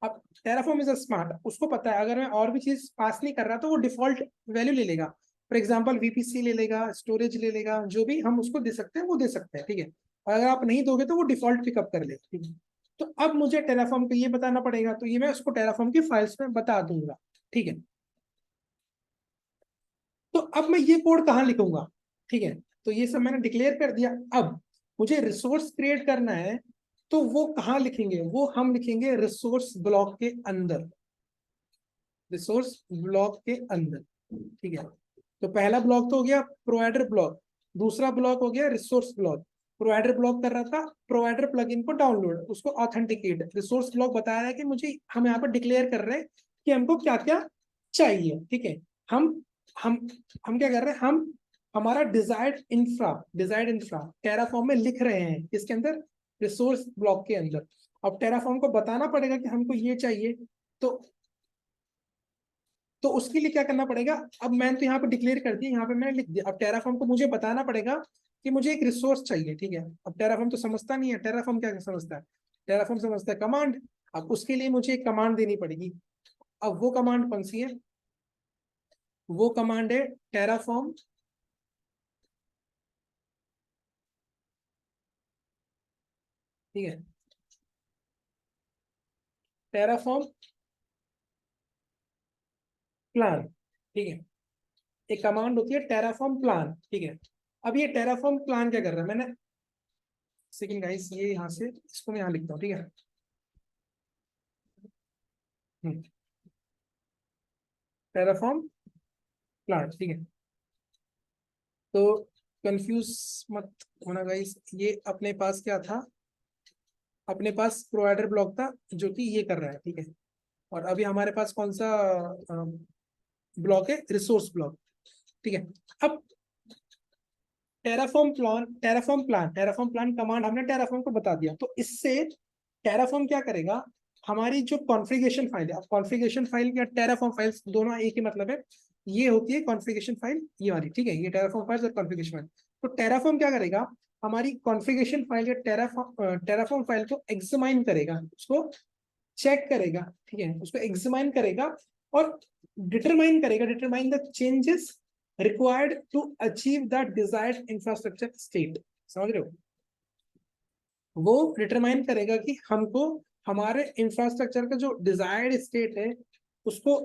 अब टेराफॉर्म इज स्मार्ट, उसको पता है अगर मैं और भी चीज पास नहीं कर रहा तो वो डिफॉल्ट वैल्यू ले लेगा। फॉर एग्जांपल VPC ले लेगा, स्टोरेज ले लेगा, जो भी हम उसको दे सकते हैं वो दे सकते हैं। ठीक है, और अगर आप नहीं दोगे तो वो डिफॉल्ट पिकअप कर लेगा। ठीक है, तो अब मुझे टेराफॉर्म को ये बताना पड़ेगा, तो ये मैं उसको टेराफॉर्म की फाइल्स में बता दूंगा। ठीक है, तो अब मैं ये कोड कहाँ लिखूंगा? ठीक है, तो ये सब मैंने डिक्लेयर कर दिया। अब मुझे रिसोर्स क्रिएट करना है, तो वो कहाँ लिखेंगे? वो हम लिखेंगे रिसोर्स ब्लॉक के अंदर। रिसोर्स ब्लॉक के अंदर। ठीक है, तो पहला ब्लॉक तो हो गया प्रोवाइडर ब्लॉक, दूसरा ब्लॉक हो गया रिसोर्स ब्लॉक, प्रोवाइडर ब्लॉक कर रहा था प्रोवाइडर प्लगइन को डाउनलोड, उसको ऑथेंटिकेट, रिसोर्स ब्लॉक बता रहा है कि मुझे, हम यहाँ पर डिक्लेयर कर रहे हैं कि हमको क्या क्या चाहिए, ठीक है। हम हम हम क्या कर रहे हैं, हम हमारा डिजायर्ड इंफ्रा टेराफॉर्म में लिख रहे हैं, इसके अंदर रिसोर्स ब्लॉक के अंदर। अब टेराफॉर्म को बताना पड़ेगा कि हमको ये चाहिए, तो उसके लिए क्या करना पड़ेगा। अब मैंने तो यहाँ पे डिक्लेयर कर दिया, यहाँ पे मैंने लिख दिया। अब टेराफॉर्म को मुझे बताना पड़ेगा कि मुझे एक रिसोर्स चाहिए, ठीक है। अब टेराफॉर्म तो समझता नहीं है, टेराफॉर्म क्या समझता है, टेराफॉर्म समझता है कमांड। अब उसके लिए मुझे एक कमांड देनी पड़ेगी। अब वो कमांड कौन सी है, वो कमांड है टेराफॉर्म ठीक है, टेराफॉर्म प्लान, ठीक है। एक कमांड होती है टेराफॉर्म प्लान, ठीक है। अब ये टेराफॉर्म प्लान क्या कर रहा है, मैंने सेकंड गाइस, ये यहाँ से इसको मैं यहाँ लिखता हूँ, ठीक है। टेराफॉर्म प्लान, ठीक है। तो कंफ्यूज मत होना गाइस, ये अपने पास क्या था, अपने पास प्रोवाइडर ब्लॉक था जो कि ये कर रहा है, ठीक है। और अभी हमारे पास कौन सा ब्लॉक है, रिसोर्स ब्लॉक, ठीक है। अब टेराफॉर्म प्लान कमांड हमने टेराफॉर्म को बता दिया, तो इससे टेराफॉर्म क्या करेगा, हमारी जो कॉन्फ़िगरेशन फाइल है, कॉन्फ़िगरेशन फाइल या टेराफॉर्म फाइल्स दोनों एक ही मतलब है, ये होती है कॉन्फ़िगरेशन फाइल ये वाली, ठीक है। ये टेराफॉर्म फाइल और कॉन्फ़िगरेशन फाइल, तो टेराफॉर्म क्या करेगा, हमारी कॉन्फ़िगरेशन फाइल या टेराफॉर्म फाइल को एग्जामाइन करेगा, उसको चेक करेगा, ठीक है, उसको एग्जामाइन करेगा और determine the changes required to achieve the desired infrastructure state. समझ रहे हो, वो डिटरमाइन करेगा कि हमको हमारे इंफ्रास्ट्रक्चर का जो डिजायर्ड स्टेट है उसको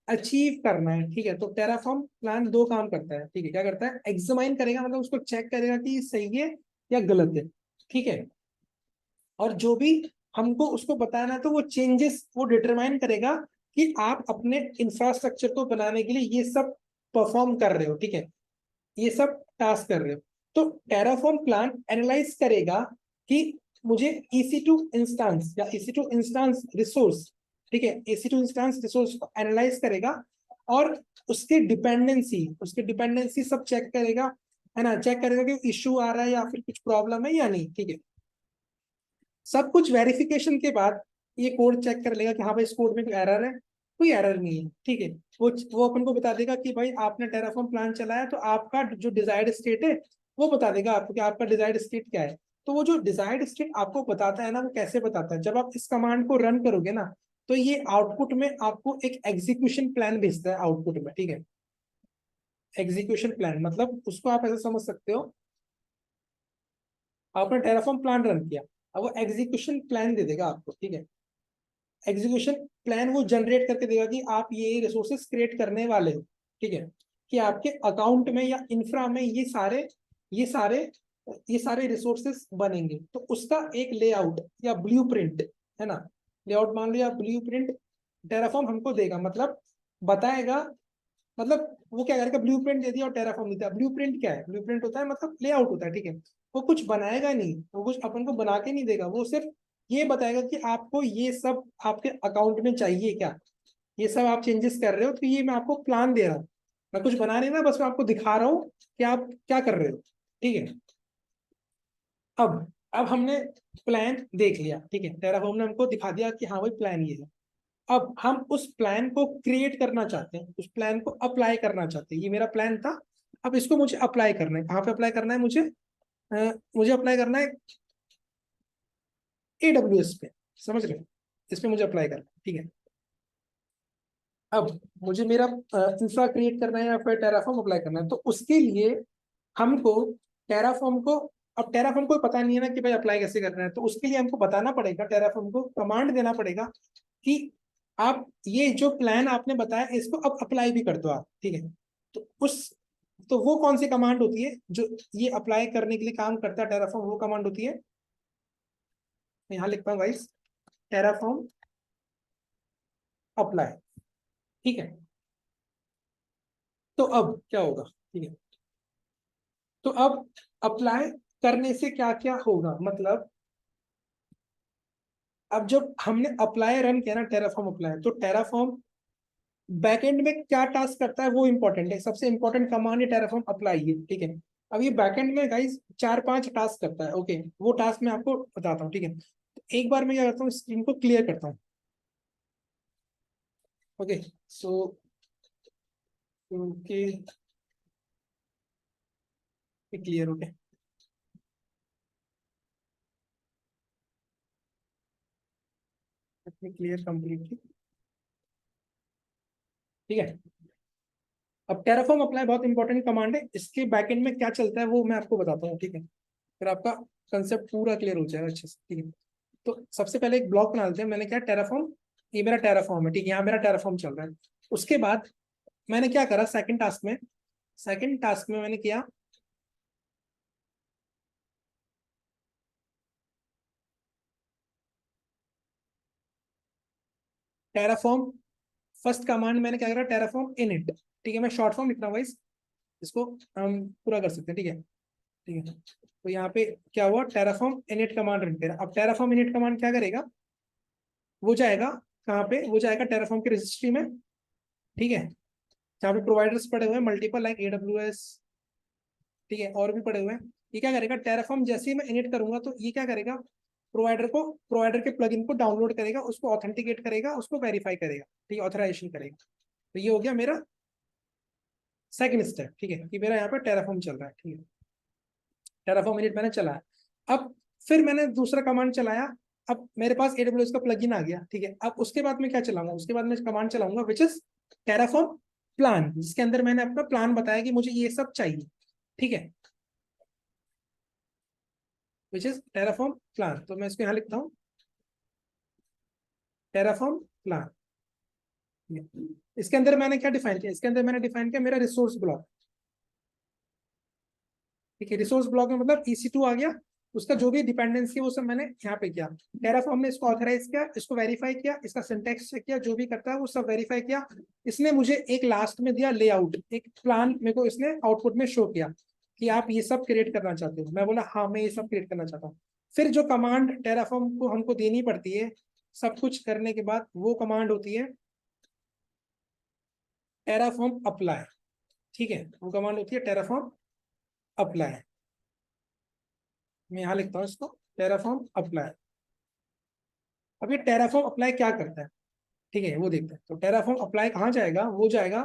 अचीव करना है, ठीक है। तो टेराफॉर्म प्लान दो काम करता है, ठीक है। क्या करता है, एग्जामाइन करेगा, मतलब उसको चेक करेगा कि सही है या गलत है, ठीक है। और जो भी हमको उसको बताना है, तो वो चेंजेस वो डिटरमाइन करेगा कि आप अपने इंफ्रास्ट्रक्चर को बनाने के लिए ये सब परफॉर्म कर रहे हो, ठीक है, ये सब टास्क कर रहे हो। तो टेराफॉर्म प्लान एनालाइज करेगा कि मुझे EC2 इंस्टेंस या EC2 इंस्टेंस रिसोर्स, ठीक है, EC2 इंस्टेंस रिसोर्स को एनालाइज करेगा और उसके डिपेंडेंसी सब चेक करेगा, है ना, चेक करेगा कि इश्यू आ रहा है या फिर कुछ प्रॉब्लम है या नहीं, ठीक है। सब कुछ वेरिफिकेशन के बाद ये कोड चेक कर लेगा कि हाँ भाई इस कोड में कोई एरर है, कोई एरर नहीं है, ठीक है। वो अपन को बता देगा कि भाई आपने टेराफॉर्म प्लान चलाया, तो आपका जो डिजायर्ड स्टेट है वो बता देगा आपको कि आपका डिजायर्ड स्टेट क्या है। तो वो जो डिजायर्ड स्टेट आपको बताता है ना, वो कैसे बताता है, जब आप इस कमांड को रन करोगे ना, तो ये आउटपुट में आपको एक एग्जीक्यूशन प्लान भेजता है आउटपुट में, ठीक है। एग्जीक्यूशन प्लान मतलब उसको आप ऐसे समझ सकते हो, आपने टेराफॉर्म प्लान रन किया, अब वो एग्जीक्यूशन प्लान दे देगा आपको, ठीक है। एग्जीक्यूशन प्लान वो जनरेट करके देगा कि आप ये रिसोर्सेस क्रिएट करने वाले हो, ठीक है, कि आपके अकाउंट में या इंफ्रा में ये सारे ये सारे रिसोर्सेस बनेंगे। तो उसका एक लेआउट या ब्लूप्रिंट, है ना, लेआउट मान लो या ब्लूप्रिंट टेराफॉर्म हमको देगा, मतलब बताएगा, मतलब वो क्या करेगा, ब्लूप्रिंट दे दिया और टेराफॉर्म देता है। ब्लूप्रिंट क्या है, ब्लूप्रिंट होता है मतलब लेआउट होता है, ठीक है। वो कुछ बनाएगा नहीं, वो कुछ अपन को बना के नहीं देगा, वो सिर्फ ये बताएगा कि आपको ये सब आपके अकाउंट में चाहिए क्या, ये सब आप चेंजेस कर रहे हो, तो ये मैं आपको प्लान दे रहा हूँ, मैं कुछ बना नहीं रहा, बस मैं आपको दिखा रहा हूँ कि आप क्या कर रहे हो, ठीक है। अब हमने प्लान देख लिया, ठीक है, टेराफॉर्म ने हमको दिखा दिया कि हाँ भाई प्लान ये है। अब हम उस प्लान को क्रिएट करना चाहते हैं, उस प्लान को अप्लाई करना चाहते हैं, ये मेरा प्लान था, अब इसको मुझे अप्लाई करना है, कहाँ पे अप्लाई करना है मुझे, मुझे अप्लाई करना है AWS पे, समझ रहे हो, इस पे मुझे अप्लाई करना है, ठीक है। अब मुझे मेरा इंफ्रा क्रिएट करना है या फिर टेराफॉर्म अप्लाई करना है, तो उसके लिए हमको टेराफॉर्म को, अब टेराफॉर्म को पता नहीं है ना कि भाई अप्लाई कैसे करना है, तो उसके लिए हमको बताना पड़ेगा, टेराफॉर्म को कमांड देना पड़ेगा कि आप ये जो प्लान आपने बताया इसको अब अप्लाई भी कर दो आप, ठीक है। तो उस तो वो कौन सी कमांड होती है जो ये अप्लाई करने के लिए काम करता है टेराफॉर्म, वो कमांड होती है, मैं यहाँ लिखता हूँ गाइस, टेराफॉर्म अप्लाई, ठीक है। तो अब क्या होगा, ठीक है, तो अब अप्लाई करने से क्या क्या होगा, मतलब अब जब हमने अप्लाई रन किया ना टेराफॉर्म अप्लाई, तो टेराफॉर्म बैकएंड में क्या टास्क करता है वो इंपॉर्टेंट है। सबसे इंपॉर्टेंट कमांड है टेराफॉर्म अप्लाई है, ठीक है। अब ये बैकएंड में गाइस 4-5 टास्क करता है, ओके। वो टास्क मैं आपको बताता हूँ, ठीक है। तो एक बार मैं क्या करता हूँ, स्क्रीन को क्लियर करता हूँ, okay. So okay, clear, okay. Clear completely, ठीक है। अब टेराफॉर्म अप्लाई बहुत इंपॉर्टेंट कमांड है, इसके बैकएंड में क्या चलता है वो मैं आपको बताता हूँ, ठीक है। फिर आपका कंसेप्ट पूरा क्लियर हो जाएगा अच्छे से, ठीक है। तो सबसे पहले एक ब्लॉक बना लेते हैं। मैंने क्या टेराफॉर्म, ये मेरा टेराफॉर्म है, ठीक है। यहाँ मेरा टेराफॉर्म चल रहा है। उसके बाद मैंने क्या करा सेकंड टास्क में मैंने किया टेराफॉर्म। फर्स्ट कमांड मैंने क्या करा, टेराफॉर्म इनिट, ठीक है। मैं शॉर्ट फॉर्म लिख रहा हूँ गाइस, इसको हम पूरा कर सकते हैं, ठीक है, ठीक है। तो यहाँ पे क्या हुआ, टेराफॉर्म इनिट कमांड रन करा। अब टेराफॉर्म इनिट कमांड क्या करेगा, वो जाएगा कहाँ पे, वो जाएगा टेराफॉर्म की रजिस्ट्री में, ठीक है। जहाँ पे प्रोवाइडर्स पड़े हुए हैं मल्टीपल, लाइक AWS, ठीक है, और भी पड़े हुए हैं। ये क्या करेगा, टेराफॉर्म जैसे ही मैं इनिट करूंगा तो ये क्या करेगा, प्रोवाइडर के प्लगइन को डाउनलोड करेगा, उसको ऑथेंटिकेट करेगा, उसको वेरीफाई करेगा, ठीक है, ऑथराइजेशन करेगा। तो ये हो गया मेरा सेकंड स्टेप, ठीक है, कि मेरा यहाँ पे टेराफॉर्म चल रहा है, ठीक है। टेराफॉर्म इनिट मैंने चलाया। अब फिर मैंने दूसरा कमांड चलाया। अब मेरे पास AWS का प्लगइन आ गया, ठीक है। अब उसके बाद मैं क्या चलाऊंगा, उसके बाद मैं कमांड चलाऊंगा विच इज टेराफॉर्म प्लान, जिसके अंदर मैंने अपना प्लान बताया कि मुझे ये सब चाहिए, ठीक है, विच इज टेराफॉर्म प्लान। तो मैं इसको यहाँ लिखता हूँ, टेराफॉर्म प्लान। इसके अंदर मैंने क्या डिफाइन किया, इसके अंदर मैंने डिफाइन किया मेरा रिसोर्स ब्लॉक, ठीक है। रिसोर्स ब्लॉक में मतलब EC2 आ गया, उसका जो भी डिपेंडेंसी है वो सब मैंने यहाँ पे किया। टेराफॉर्म ने इसको ऑथराइज किया, इसको वेरीफाई किया, इसका सिंटैक्स चेक किया, जो भी करता है वो सब वेरीफाई किया। इसने मुझे एक लास्ट में दिया लेआउट, एक प्लान मेरे को इसने आउटपुट में शो किया कि आप ये सब क्रिएट करना चाहते हो। मैं बोला हाँ मैं ये सब क्रिएट करना चाहता हूँ। फिर जो कमांड टेराफॉर्म को हमको देनी पड़ती है सब कुछ करने के बाद, वो कमांड होती है टेराफॉर्म अप्लाई, ठीक है। वो कमांड होती है टेराफॉर्म अप्लाई। मैं यहाँ लिखता हूँ इसको, टेराफॉर्म अप्लाई। अब ये टेराफॉर्म अप्लाई क्या करता है, ठीक है, वो देखते हैं। तो टेराफॉर्म अप्लाई कहाँ जाएगा, वो जाएगा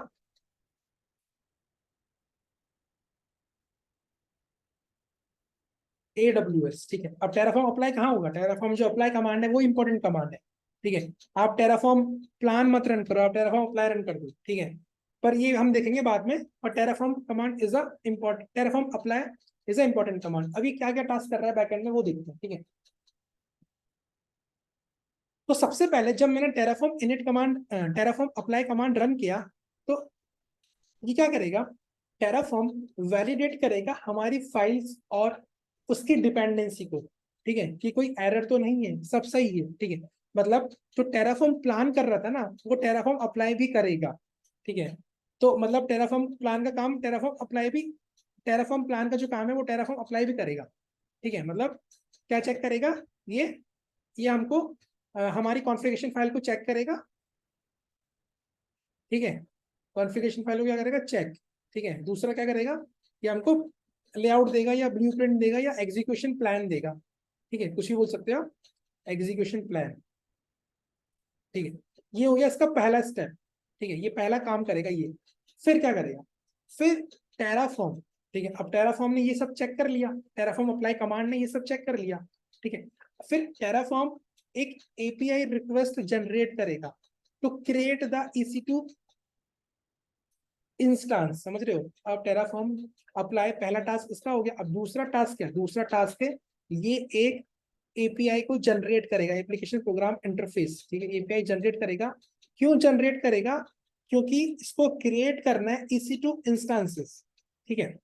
AWS, ठीक है। अब टेराफॉर्म अप्लाई कहाँ होगा, टेराफॉर्म जो अप्लाई कमांड है वो इंपॉर्टेंट कमांड है, ठीक है। आप टेराफॉर्म प्लान मत रन करो, आप टेराफॉर्म अप्लाई रन कर दो, ठीक है। पर ये हम देखेंगे बाद में। और Terraform command is a important, Terraform apply is a important command. अभी क्या क्या टास्क कर रहा है बैकएंड में वो देखते हैं, ठीक है। तो सबसे पहले जब मैंने Terraform init command, Terraform apply command run किया, तो ये क्या करेगा, टेराफॉर्म वैलिडेट करेगा हमारी फाइल्स और उसकी डिपेंडेंसी को, ठीक है, कि कोई एरर तो नहीं है, सब सही है, ठीक है। मतलब जो टेराफॉर्म प्लान कर रहा था ना वो टेराफॉर्म अप्लाई भी करेगा, ठीक है। तो मतलब टेराफॉर्म प्लान का काम टेराफॉर्म अप्लाई भी, टेराफॉर्म प्लान का जो काम है वो टेराफॉर्म अप्लाई भी करेगा, ठीक है। मतलब क्या चेक करेगा, ये हमको हमारी कॉन्फ़िगरेशन फाइल को चेक करेगा, ठीक है। कॉन्फ़िगरेशन फाइल को क्या करेगा, चेक, ठीक है। दूसरा क्या करेगा, ये हमको लेआउट देगा या ब्लूप्रिंट देगा या एग्जीक्यूशन प्लान देगा, ठीक है, कुछ भी बोल सकते हो, एग्जीक्यूशन प्लान, ठीक है। ये हो गया इसका पहला स्टेप, ठीक है, ये पहला काम करेगा ये। फिर क्या करेगा, फिर टेराफॉर्म, ठीक है। अब टेराफॉर्म ने ये सब चेक कर लिया, टेराफॉर्म अप्लाई कमांड ने ये सब चेक कर लिया, ठीक है। फिर टेराफॉर्म एक API रिक्वेस्ट जनरेट करेगा to create the EC2 instance, समझ रहे हो। अब टेराफॉर्म अप्लाई पहला टास्क इसका हो गया। अब दूसरा टास्क क्या है, दूसरा टास्क है ये एक API को जनरेट करेगा, एप्लीकेशन प्रोग्राम इंटरफेस, ठीक है। API जनरेट करेगा, क्यों जनरेट करेगा, क्योंकि इसको क्रिएट करना है EC2 इंस्टांसेस, ठीक है।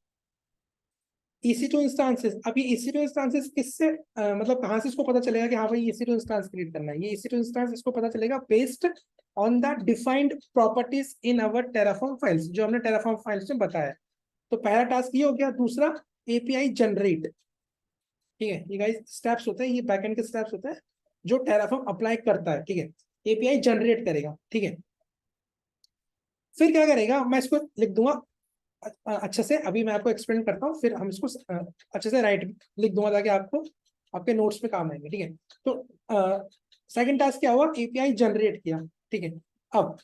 EC2 इंस्टांसेस, अभी EC2 इंस्टांसेस किससे मतलब कहाँ से इसको पता चलेगा कि हाँ भाई EC2 इंस्टांस क्रिएट करना है, ये EC2 इंस्टांस इसको पता चलेगा based on the defined properties in our Terraform files, जो हमने टेराफॉर्म फाइल्स में बताया। तो पहला टास्क ये हो गया। दूसरा API जनरेट, ठीक है, ये गाइस स्टेप्स होते हैं, ये बैकएंड के स्टेप्स होते हैं जो टेराफॉर्म अप्लाई करता है। ठीक है, एपीआई जनरेट करेगा। ठीक है, फिर क्या करेगा, मैं इसको लिख दूंगा अच्छे से, अभी मैं आपको एक्सप्लेन करता हूँ, फिर हम इसको अच्छे से राइट लिख दूंगा ताकि आपको आपके नोट्स पे काम आएंगे। ठीक है, तो सेकंड टास्क क्या हुआ, एपीआई जनरेट किया। ठीक है, अब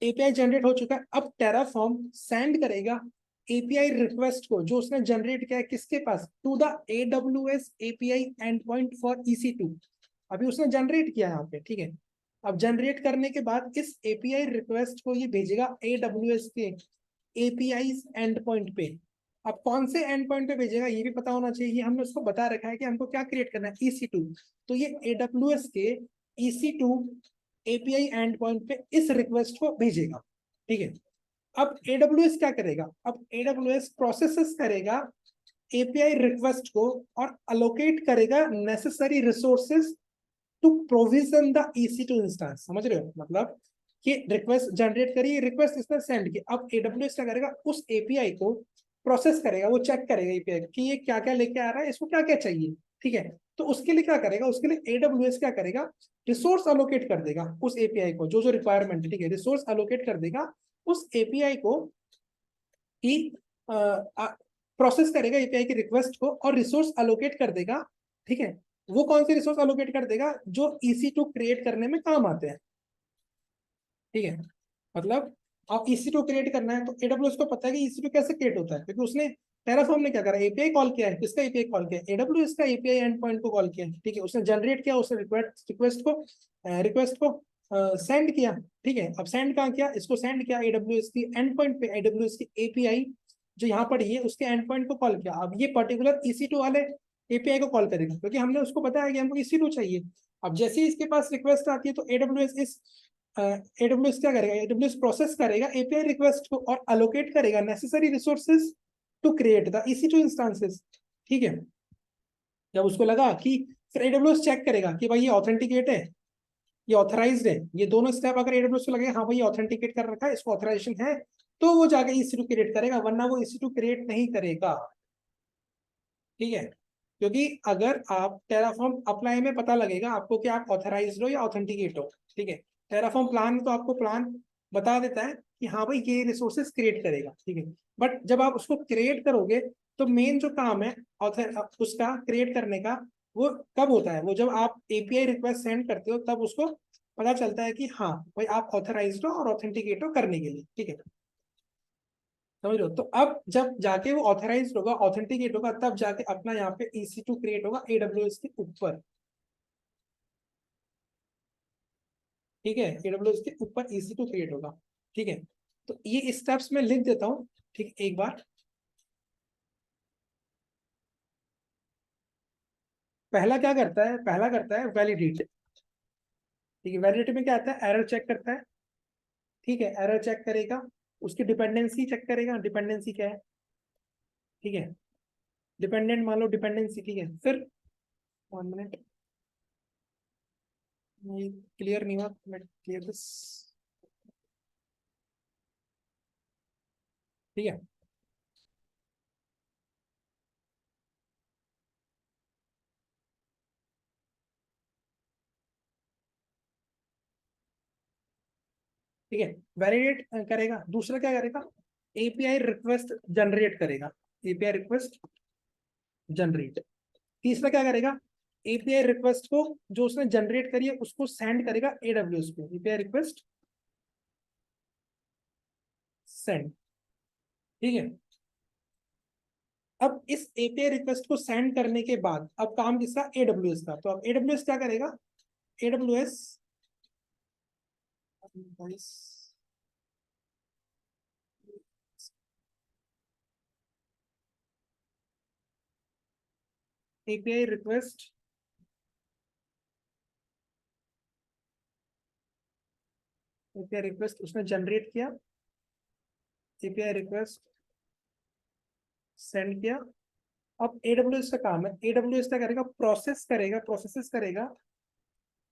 एपीआई जनरेट हो चुका है, अब टेराफॉर्म सेंड करेगा एपीआई रिक्वेस्ट को जो उसने जनरेट किया है किसके पास, to the AWS API endpoint for EC2। अभी उसने जनरेट किया है यहाँ पे। ठीक है, अब जनरेट करने के बाद इस एपीआई रिक्वेस्ट को ये भेजेगा AWS के एपीआई एंड पॉइंट पे। अब कौन से एंड पॉइंट पे भेजेगा ये भी पता होना चाहिए, ये हमने उसको बता रखा है कि हमको क्या क्रिएट करना है, EC2। तो ये AWS के EC2 एपीआई एंड पॉइंट पे इस रिक्वेस्ट को भेजेगा। ठीक है, अब AWS क्या करेगा, अब AWS प्रोसेसेस करेगा एपीआई रिक्वेस्ट को और अलोकेट करेगा necessary resources to provision the EC2 instance. समझ रहे हो, मतलब कि रिक्वेस्ट जनरेट करी, रिक्वेस्ट इसने सेंड की, अब AWS क्या करेगा, उस एपीआई को प्रोसेस करेगा, वो चेक करेगा एपीआई कि ये क्या क्या लेके आ रहा है, इसको क्या क्या चाहिए। ठीक है, तो उसके लिए क्या करेगा, उसके लिए AWS क्या करेगा, रिसोर्स अलोकेट कर देगा उस एपीआई को, जो जो रिक्वायरमेंट है। ठीक है, रिसोर्स अलोकेट कर देगा उस एपीआई को कि प्रोसेस करेगा एपीआई की रिक्वेस्ट को और रिसोर्स अलोकेट कर देगा। ठीक है, वो कौन से रिसोर्स अलोकेट कर देगा, जो EC2 क्रिएट करने में काम आते हैं। ठीक है, मतलब आप EC2 क्रिएट करना है तो AWS को पता है कि EC2 कैसे क्रिएट होता है, क्योंकि उसने टेराफॉर्म ने क्या करा, एपीआई कॉल किया है, किसका एपीआई कॉल किया है, AWS का एपीआई एंड पॉइंट को कॉल किया है। ठीक है, उसने जनरेट किया, उसने रिक्वेस्ट को सेंड किया। ठीक है, अब सेंड कहाँ किया, इसको सेंड किया AWS की एंड पॉइंट पे, AWS की एपीआई जो यहाँ पर है उसके एंड पॉइंट को कॉल किया। अब ये पर्टिकुलर EC2 वाले एपीआई को कॉल करेगा, क्योंकि हमने उसको बताया कि हमको EC2 चाहिए। अब जैसे ही इसके पास रिक्वेस्ट आती है तो AWS इस AWS क्या करेगा, AWS प्रोसेस करेगा एपीआई रिक्वेस्ट को और अलोकेट करेगा necessary resources to create the EC2 instances. ठीक है, जब उसको लगा कि, फिर AWS चेक करेगा कि भाई ये ऑथेंटिकेट है, ये ऑथराइज्ड है, ये दोनों स्टेप अगर AWS को लगे हाँ भाई ऑथेंटिकेट कर रखा है, इसको ऑथराइजेशन है, तो वो जाके EC2 क्रिएट करेगा, वरना वो EC2 क्रिएट नहीं करेगा। ठीक है, क्योंकि अगर आप टेराफॉर्म अप्लाई में पता लगेगा आपको कि आप ऑथराइज्ड हो या ऑथेंटिकेट हो। ठीक है, टेराफॉर्म प्लान तो आपको प्लान बता देता है कि हाँ भाई ये रिसोर्सेज क्रिएट करेगा। ठीक है, बट जब आप उसको क्रिएट करोगे तो मेन जो काम है ऑथर उसका क्रिएट करने का, वो कब होता है, वो जब आप एपीआई रिक्वेस्ट सेंड करते हो तब उसको पता चलता है कि हाँ भाई आप ऑथराइज्ड हो और ऑथेंटिकेट हो करने के लिए। ठीक है, समझ लो, तो अब जब जाके वो ऑथराइज होगा, ऑथेंटिकेट होगा, तब जाके अपना यहाँ पे EC2 क्रिएट होगा AWS के ऊपर। ठीक है, AWS के ऊपर EC2 क्रिएट होगा। ठीक है, तो ये स्टेप्स में लिख देता हूँ। ठीक, एक बार पहला क्या करता है, पहला करता है वैलिडेट। ठीक है, वैलिडेट में क्या आता है, एरर चेक करता है। ठीक है, एरर चेक करेगा, उसकी डिपेंडेंसी चेक करेगा, डिपेंडेंसी क्या है। ठीक है, डिपेंडेंट मान लो डिपेंडेंसी। ठीक है, फिर 1 मिनट, ये क्लियर नहीं हुआ, मैं क्लियर दिस। ठीक है, ठीक है, वैलिडेट करेगा, दूसरा क्या करेगा, एपीआई रिक्वेस्ट जनरेट करेगा, एपीआई रिक्वेस्ट जनरेट। तीसरा क्या करेगा, एपीआई रिक्वेस्ट को जो उसने जनरेट करी है उसको सेंड करेगा AWS पे, एपीआई रिक्वेस्ट सेंड। ठीक है, अब इस एपीआई रिक्वेस्ट को सेंड करने के बाद अब काम किसका, AWS का। तो अब AWS क्या करेगा, AWS API request, API request उसने जनरेट किया, एपीआई रिक्वेस्ट सेंड किया। अब AWS का काम है, AWS क्या करेगा, प्रोसेस करेगा, प्रोसेसेस करेगा,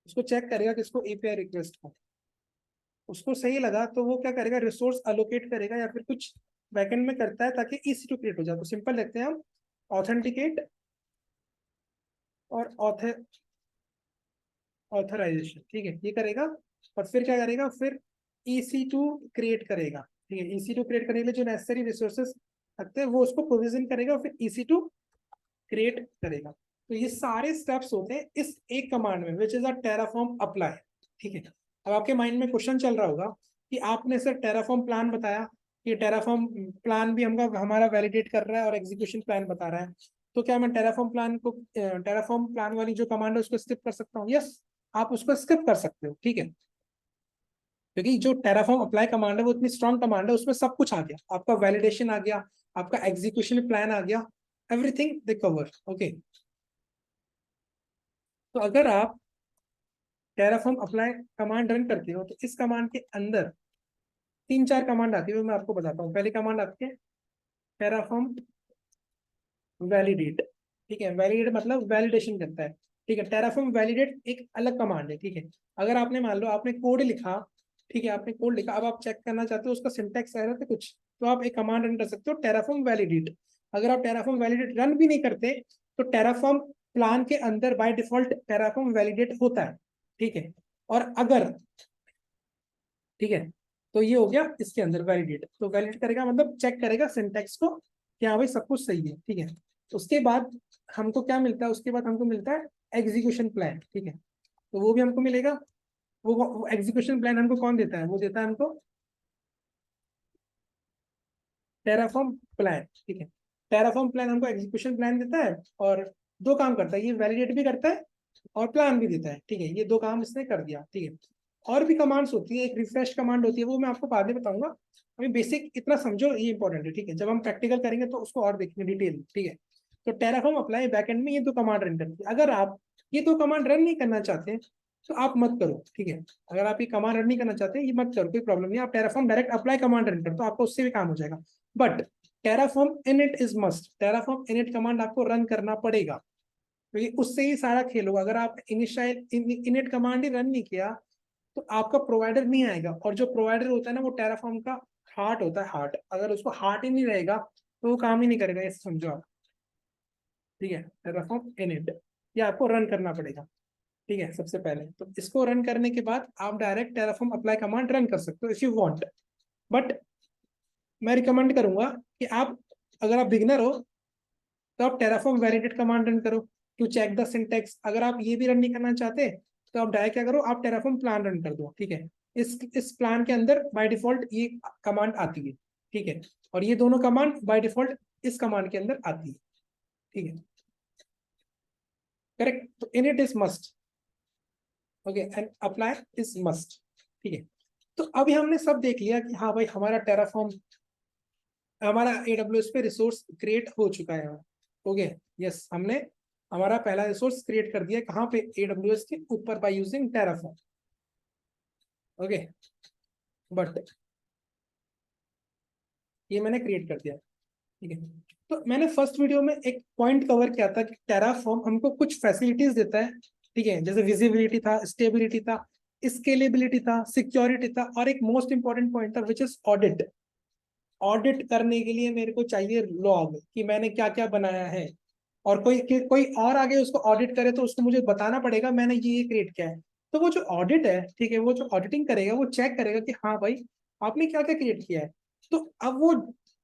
उसको चेक करेगा किसको, एपीआई रिक्वेस्ट को। उसको सही लगा तो वो क्या करेगा, रिसोर्स अलोकेट करेगा या फिर कुछ बैकएंड में करता है ताकि EC2 क्रिएट हो जाए। तो सिंपल रखते हैं हम, ऑथेंटिकेट और ऑथराइजेशन, ठीक है, ये करेगा। और फिर क्या करेगा, फिर EC2 क्रिएट करेगा, ठीक है। EC2 क्रिएट करने के लिए जो नेसेसरी रिसोर्सेस लगते हैं वो उसको प्रोविजन करेगा, फिर EC2 क्रिएट करेगा। तो ये सारे स्टेप्स होते हैं इस एक कमांड में, which is a Terraform apply, ठीक है। अब आपके माइंड में क्वेश्चन चल रहा होगा कि आपने सर टेराफॉर्म प्लान बताया, कि टेराफॉर्म प्लान भी हमारा वैलिडेट कर रहा है और एग्जीक्यूशन प्लान बता रहा है, तो क्या मैं टेराफॉर्म प्लान वाली जो कमांड है उसको स्किप कर सकता हूँ? यस, आप उसको स्किप कर सकते हो, ठीक है। क्योंकि जो टेराफॉर्म अप्लाई कमांड है वो इतनी स्ट्रॉन्ग कमांड है, उसमें सब कुछ आ गया, आपका वैलिडेशन आ गया, आपका एग्जीक्यूशन प्लान आ गया, एवरीथिंग दे कवर, ओके। तो अगर आप टेराफॉर्म अप्लाई कमांड रन करते हो तो इस कमांड के अंदर तीन चार कमांड आती है, वो मैं आपको बताता हूँ। पहली कमांड आती है टेराफॉर्म वैलिडेट, ठीक है। वैलिडेट मतलब वैलिडेशन करता है, ठीक है। टेराफॉर्म वैलिडेट एक अलग कमांड है, ठीक है। अगर आपने मान लो आपने कोड लिखा, ठीक है, आपने कोड लिखा, अब आप चेक करना चाहते हो उसका सिंटैक्स एरर है कुछ, तो आप एक कमांड रन कर सकते हो टेराफॉर्म वैलिडेट। अगर आप टेराफॉर्म वैलिडेट रन भी नहीं करते तो टेराफॉर्म प्लान के अंदर बाय डिफॉल्ट टेराफॉर्म वैलिडेट होता है, ठीक है। और अगर, ठीक है, तो ये हो गया इसके अंदर वैलिडेट। तो वैलिडेट करेगा मतलब चेक करेगा सिंटैक्स को कि हाँ भाई सब कुछ सही है, ठीक है। उसके बाद हमको क्या मिलता है, उसके बाद हमको मिलता है एग्जीक्यूशन प्लान, ठीक है। तो वो भी हमको मिलेगा। वो एग्जीक्यूशन प्लान हमको कौन देता है, वो देता है हमको टेराफॉर्म प्लान, ठीक है। टेराफॉर्म प्लान हमको एग्जीक्यूशन प्लान देता है और दो काम करता है, ये वैलिडेट भी करता है और प्लान भी देता है, ठीक है। ये दो काम इसने कर दिया, ठीक है। और भी कमांड्स होती है, एक रिफ्रेश कमांड होती है, वो मैं आपको बाद में बताऊंगा। अभी बेसिक इतना समझो, ये इंपॉर्टेंट है, ठीक है। जब हम प्रैक्टिकल करेंगे तो उसको और देखेंगे डिटेल, ठीक है। तो टेराफॉर्म अप्लाई बैकएंड में ये दो कमांड रन करती है। अगर आप ये दो कमांड रन नहीं करना चाहते तो आप मत करो, ठीक है। अगर आप ये कमांड रन नहीं करना चाहते, ये मत करो, कोई प्रॉब्लम नहीं। आप Terraform direct apply command run करो तो आपको उससे भी काम हो जाएगा। But Terraform init is must, Terraform init command आपको रन करना पड़ेगा, क्योंकि उससे ही सारा खेल होगा। अगर आप इनिशियल इनिट कमांड ही रन नहीं किया तो आपका प्रोवाइडर नहीं आएगा, और जो प्रोवाइडर होता है ना वो टेराफॉर्म का हार्ट होता है, हार्ट। अगर उसको हार्ट ही नहीं रहेगा तो वो काम ही नहीं करेगा, ये समझो आप, ठीक है। टेराफॉर्म इनिट ये आपको रन करना पड़ेगा, ठीक है, सबसे पहले। तो इसको रन करने के बाद आप direct Terraform apply command run कर सकते हो इफ यू वांट। बट मैं रिकमेंड करूंगा कि आप, अगर आप बिगिनर हो तो आप टेराफॉर्म वैलिडेट कमांड रन करो टू चेक द सिंटैक्स। अगर आप ये भी रन नहीं करना चाहते तो आप डायरेक्ट क्या करो, आप टेराफॉर्म प्लान रन कर दो, ठीक है। इस प्लान के अंदर बाय डिफॉल्ट ये कमांड आती है, ठीक है। और ये दोनों कमांड बाय डिफॉल्ट इस कमांड के अंदर आती है, ठीक है, करेक्ट। तो init is must, okay, and apply is must, ठीक है। तो अभी हमने सब देख लिया कि हाँ भाई हमारा टेराफॉर्म, हमारा AWS पे रिसोर्स क्रिएट हो चुका है, ओके। यस, हमने हमारा पहला रिसोर्स क्रिएट कर दिया कहाँ पे, AWS के ऊपर, by using Terraform, okay. But ये मैंने क्रिएट कर दिया, ठीक है। तो मैंने फर्स्ट वीडियो में एक पॉइंट कवर किया था कि टेराफॉर्म हमको कुछ फैसिलिटीज देता है, ठीक है, जैसे विजिबिलिटी था, स्टेबिलिटी था, स्केलेबिलिटी था, सिक्योरिटी था, और एक मोस्ट इंपॉर्टेंट पॉइंट था विच इज ऑडिट। ऑडिट करने के लिए मेरे को चाहिए लॉग कि मैंने क्या क्या बनाया है, और कोई और आगे उसको ऑडिट करे तो उसको मुझे बताना पड़ेगा मैंने ये क्रिएट किया है। तो वो जो ऑडिट है, ठीक है, वो जो ऑडिटिंग करेगा वो चेक करेगा कि हाँ भाई आपने क्या क्या क्रिएट किया है। तो अब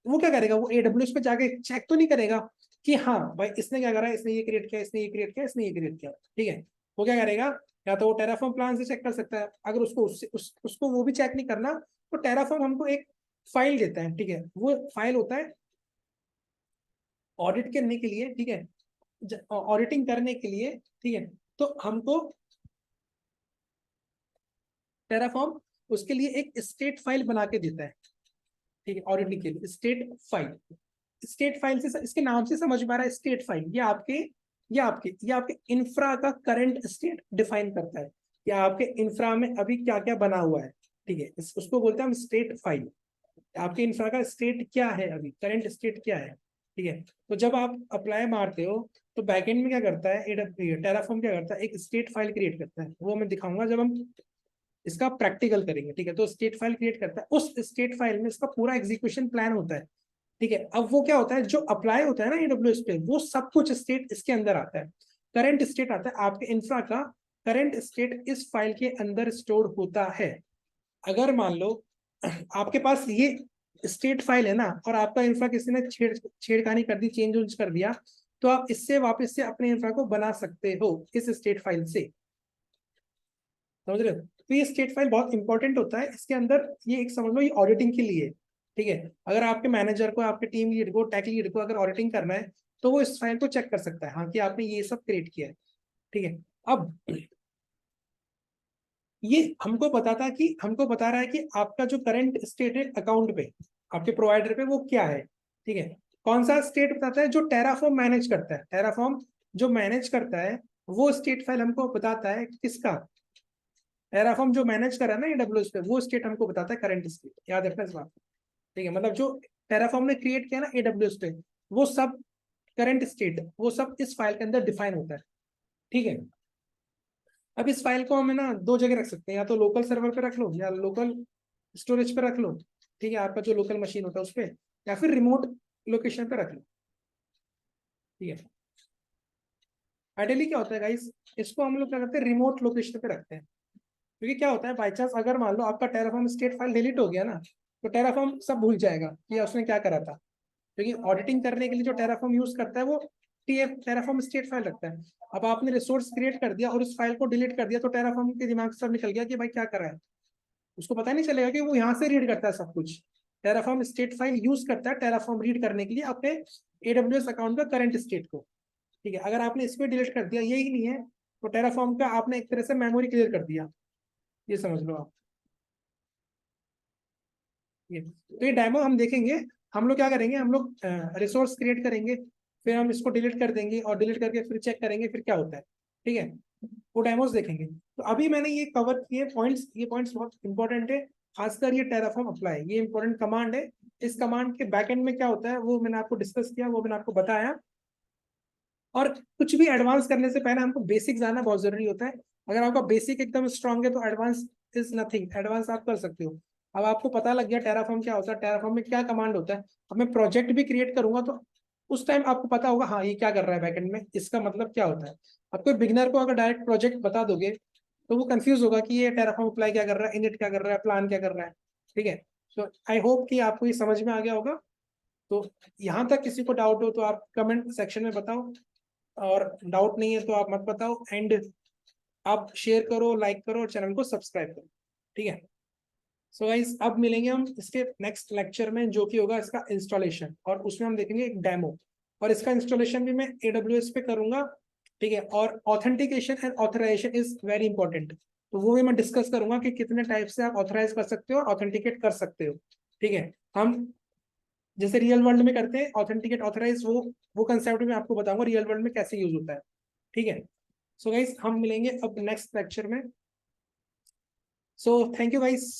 वो क्या करेगा, वो AWS पे जाके चेक तो नहीं करेगा कि हाँ भाई इसने क्या करा, इसने ये क्रिएट किया, इसने ये क्रिएट किया, इसने ये क्रिएट किया, ठीक है। वो क्या करेगा, या तो वो टेराफॉर्म प्लान से चेक कर सकता है। अगर उसको उसको वो भी चेक नहीं करना तो टेराफॉर्म हमको एक फाइल देता है, ठीक है। वो फाइल होता है ऑडिट करने के लिए, ठीक है, ऑडिटिंग करने के लिए, ठीक है। तो हमको टेराफॉर्म उसके लिए एक स्टेट फाइल बना के देता है, ठीक है, ऑडिटिंग के लिए स्टेट फाइल। स्टेट फाइल से, इसके नाम से समझ में आ रहा है, स्टेट फाइल ये आपके इंफ्रा का करंट स्टेट डिफाइन करता है कि आपके इंफ्रा में अभी क्या क्या बना हुआ है, ठीक है। उसको बोलते हैं हम स्टेट फाइल। आपके इंफ्रा का स्टेट क्या है, अभी करंट स्टेट क्या है, ठीक है। तो जब आप अप्लाई मारते हो तो बैकएंड में क्या करता है, टेराफॉर्म क्या करता है, एक स्टेट फाइल क्रिएट करता है। वो मैं दिखाऊंगा जब हम इसका प्रैक्टिकल करेंगे, ठीक है। तो स्टेट फाइल क्रिएट करता है, उस स्टेट फाइल में इसका पूरा एग्जीक्यूशन प्लान होता है, ठीक है। अब वो क्या होता है, जो अप्लाई होता है ना AWS पे, वो सब कुछ स्टेट इसके अंदर आता है। करंट स्टेट आता है आपके इंफ्रा का, करंट स्टेट इस फाइल के अंदर स्टोर होता है। अगर मान लो आपके पास ये स्टेट फाइल है ना, और आपका इंफ्रा किसी ने छेड़खानी कर दी, चेंज वेंज कर दिया, तो आप इससे वापस से अपने इंफ्रा को बना सकते हो इस स्टेट फाइल से। समझ रहे हो? तो ये स्टेट फाइल बहुत इंपॉर्टेंट होता है। इसके अंदर ये एक समझ लो ये ऑडिटिंग के लिए, ठीक है। अगर आपके मैनेजर को, आपके टीम लीड को, टेक लीड को अगर ऑडिटिंग करना है तो वो इस फाइल को चेक कर सकता है, हाँ कि आपने ये सब क्रिएट किया है, ठीक है। अब ये हमको बता रहा है कि आपका जो करंट स्टेट है अकाउंट पे, आपके प्रोवाइडर पे, वो क्या है, ठीक है। कौन सा स्टेट बताता है? जो टेराफॉर्म मैनेज करता है, टेराफॉर्म जो मैनेज करता है वो स्टेट फाइल हमको बताता है किसका, टेराफॉर्म जो मैनेज कर रहा है ना एडब्ल्यूएस पे, वो स्टेट हमको बताता है करंट स्टेट। याद रखना इस बात को, ठीक है। मतलब जो टेराफॉर्म ने क्रिएट किया ना एडब्ल्यूएस पे, वो सब करंट स्टेट वो सब इस फाइल के अंदर डिफाइन होता है, ठीक है। अब इस फाइल को हम ना दो जगह रख सकते हैं, या तो लोकल सर्वर पे रख लो या लोकल स्टोरेज पे रख लो, ठीक है, आपका जो लोकल मशीन होता है उस पर, या फिर रिमोट लोकेशन पे रख लो, ठीक है। आइडियली क्या होता है गाइस, इसको हम लोग क्या करते हैं, रिमोट लोकेशन पे रखते हैं। क्योंकि क्या होता है, बाई चांस अगर मान लो आपका टेराफॉर्म स्टेट फाइल डिलीट हो गया ना, तो टेराफॉर्म सब भूल जाएगा कि उसने क्या करा था। क्योंकि ऑडिटिंग करने के लिए जो टेराफॉर्म यूज करता है वो टीएफ टेराफॉर्म स्टेट फाइल रखता है। अब आपने रिसोर्स क्रिएट कर दिया और उस फाइल को डिलीट कर दिया, तो टेराफॉर्म के दिमाग से सब निकल गया कि भाई क्या कर रहा है। उसको पता नहीं चलेगा कि वो यहाँ से रीड करता है सब कुछ। टेराफॉर्म स्टेट फाइल यूज करता है टेराफॉर्म रीड करने के लिए अपने एडब्ल्यूएस अकाउंट का करंट स्टेट को, ठीक है। अगर आपने इसको डिलीट कर दिया, यही नहीं है, तो टेराफॉर्म का आपने एक तरह से मेमोरी क्लियर कर दिया, ये समझ लो आप। ये तो ये डेमो हम देखेंगे। हम लोग क्या करेंगे, हम लोग रिसोर्स क्रिएट करेंगे, फिर हम इसको डिलीट कर देंगे और डिलीट करके फिर चेक करेंगे फिर क्या होता है, ठीक है। वो डेमोस देखेंगे। तो अभी मैंने ये कवर किए पॉइंट्स, ये पॉइंट्स बहुत इंपॉर्टेंट है। खासकर ये टेराफॉर्म अप्लाई, ये इंपॉर्टेंट कमांड है। इस कमांड के बैकएंड में क्या होता है वो मैंने आपको डिस्कस किया, वो मैंने आपको बताया। और कुछ भी एडवांस करने से पहले हमको बेसिक जानना बहुत जरूरी होता है। अगर आपका बेसिक एकदम स्ट्रांग है तो एडवांस इज नथिंग, एडवांस आप कर सकते हो। अब आपको पता लग गया टेराफॉर्म क्या होता है, टेराफॉर्म में क्या कमांड होता है। अब मैं प्रोजेक्ट भी क्रिएट करूंगा तो उस टाइम आपको पता होगा हाँ ये क्या कर रहा है बैकएंड में, इसका मतलब क्या होता है। अब कोई बिगनर को अगर डायरेक्ट प्रोजेक्ट बता दोगे तो वो कंफ्यूज होगा कि ये टेराफॉर्म अप्लाई क्या कर रहा है, इनिट क्या कर रहा है, प्लान क्या कर रहा है, ठीक है। तो आई होप कि आपको ये समझ में आ गया होगा। तो यहाँ तक किसी को डाउट हो तो आप कमेंट सेक्शन में बताओ, और डाउट नहीं है तो आप मत बताओ। एंड आप शेयर करो, लाइक करो और चैनल को सब्सक्राइब करो, ठीक है। सो गाइस अब मिलेंगे हम इसके नेक्स्ट लेक्चर में, जो कि होगा इसका इंस्टॉलेशन, और उसमें हम देखेंगे एक डेमो। और इसका इंस्टॉलेशन भी मैं AWS पे करूंगा, ठीक है। और authentication and authorization is very important, तो वो भी मैं डिस्कस करूंगा कि कितने टाइप से आप ऑथराइज कर सकते हो और ऑथेंटिकेट कर सकते हो, ठीक है। हम जैसे रियल वर्ल्ड में करते हैं ऑथेंटिकेट ऑथराइज, वो कंसेप्ट में आपको बताऊंगा रियल वर्ल्ड में कैसे यूज होता है, ठीक है। सो गाइस हम मिलेंगे अब नेक्स्ट लेक्चर में। So thank you guys.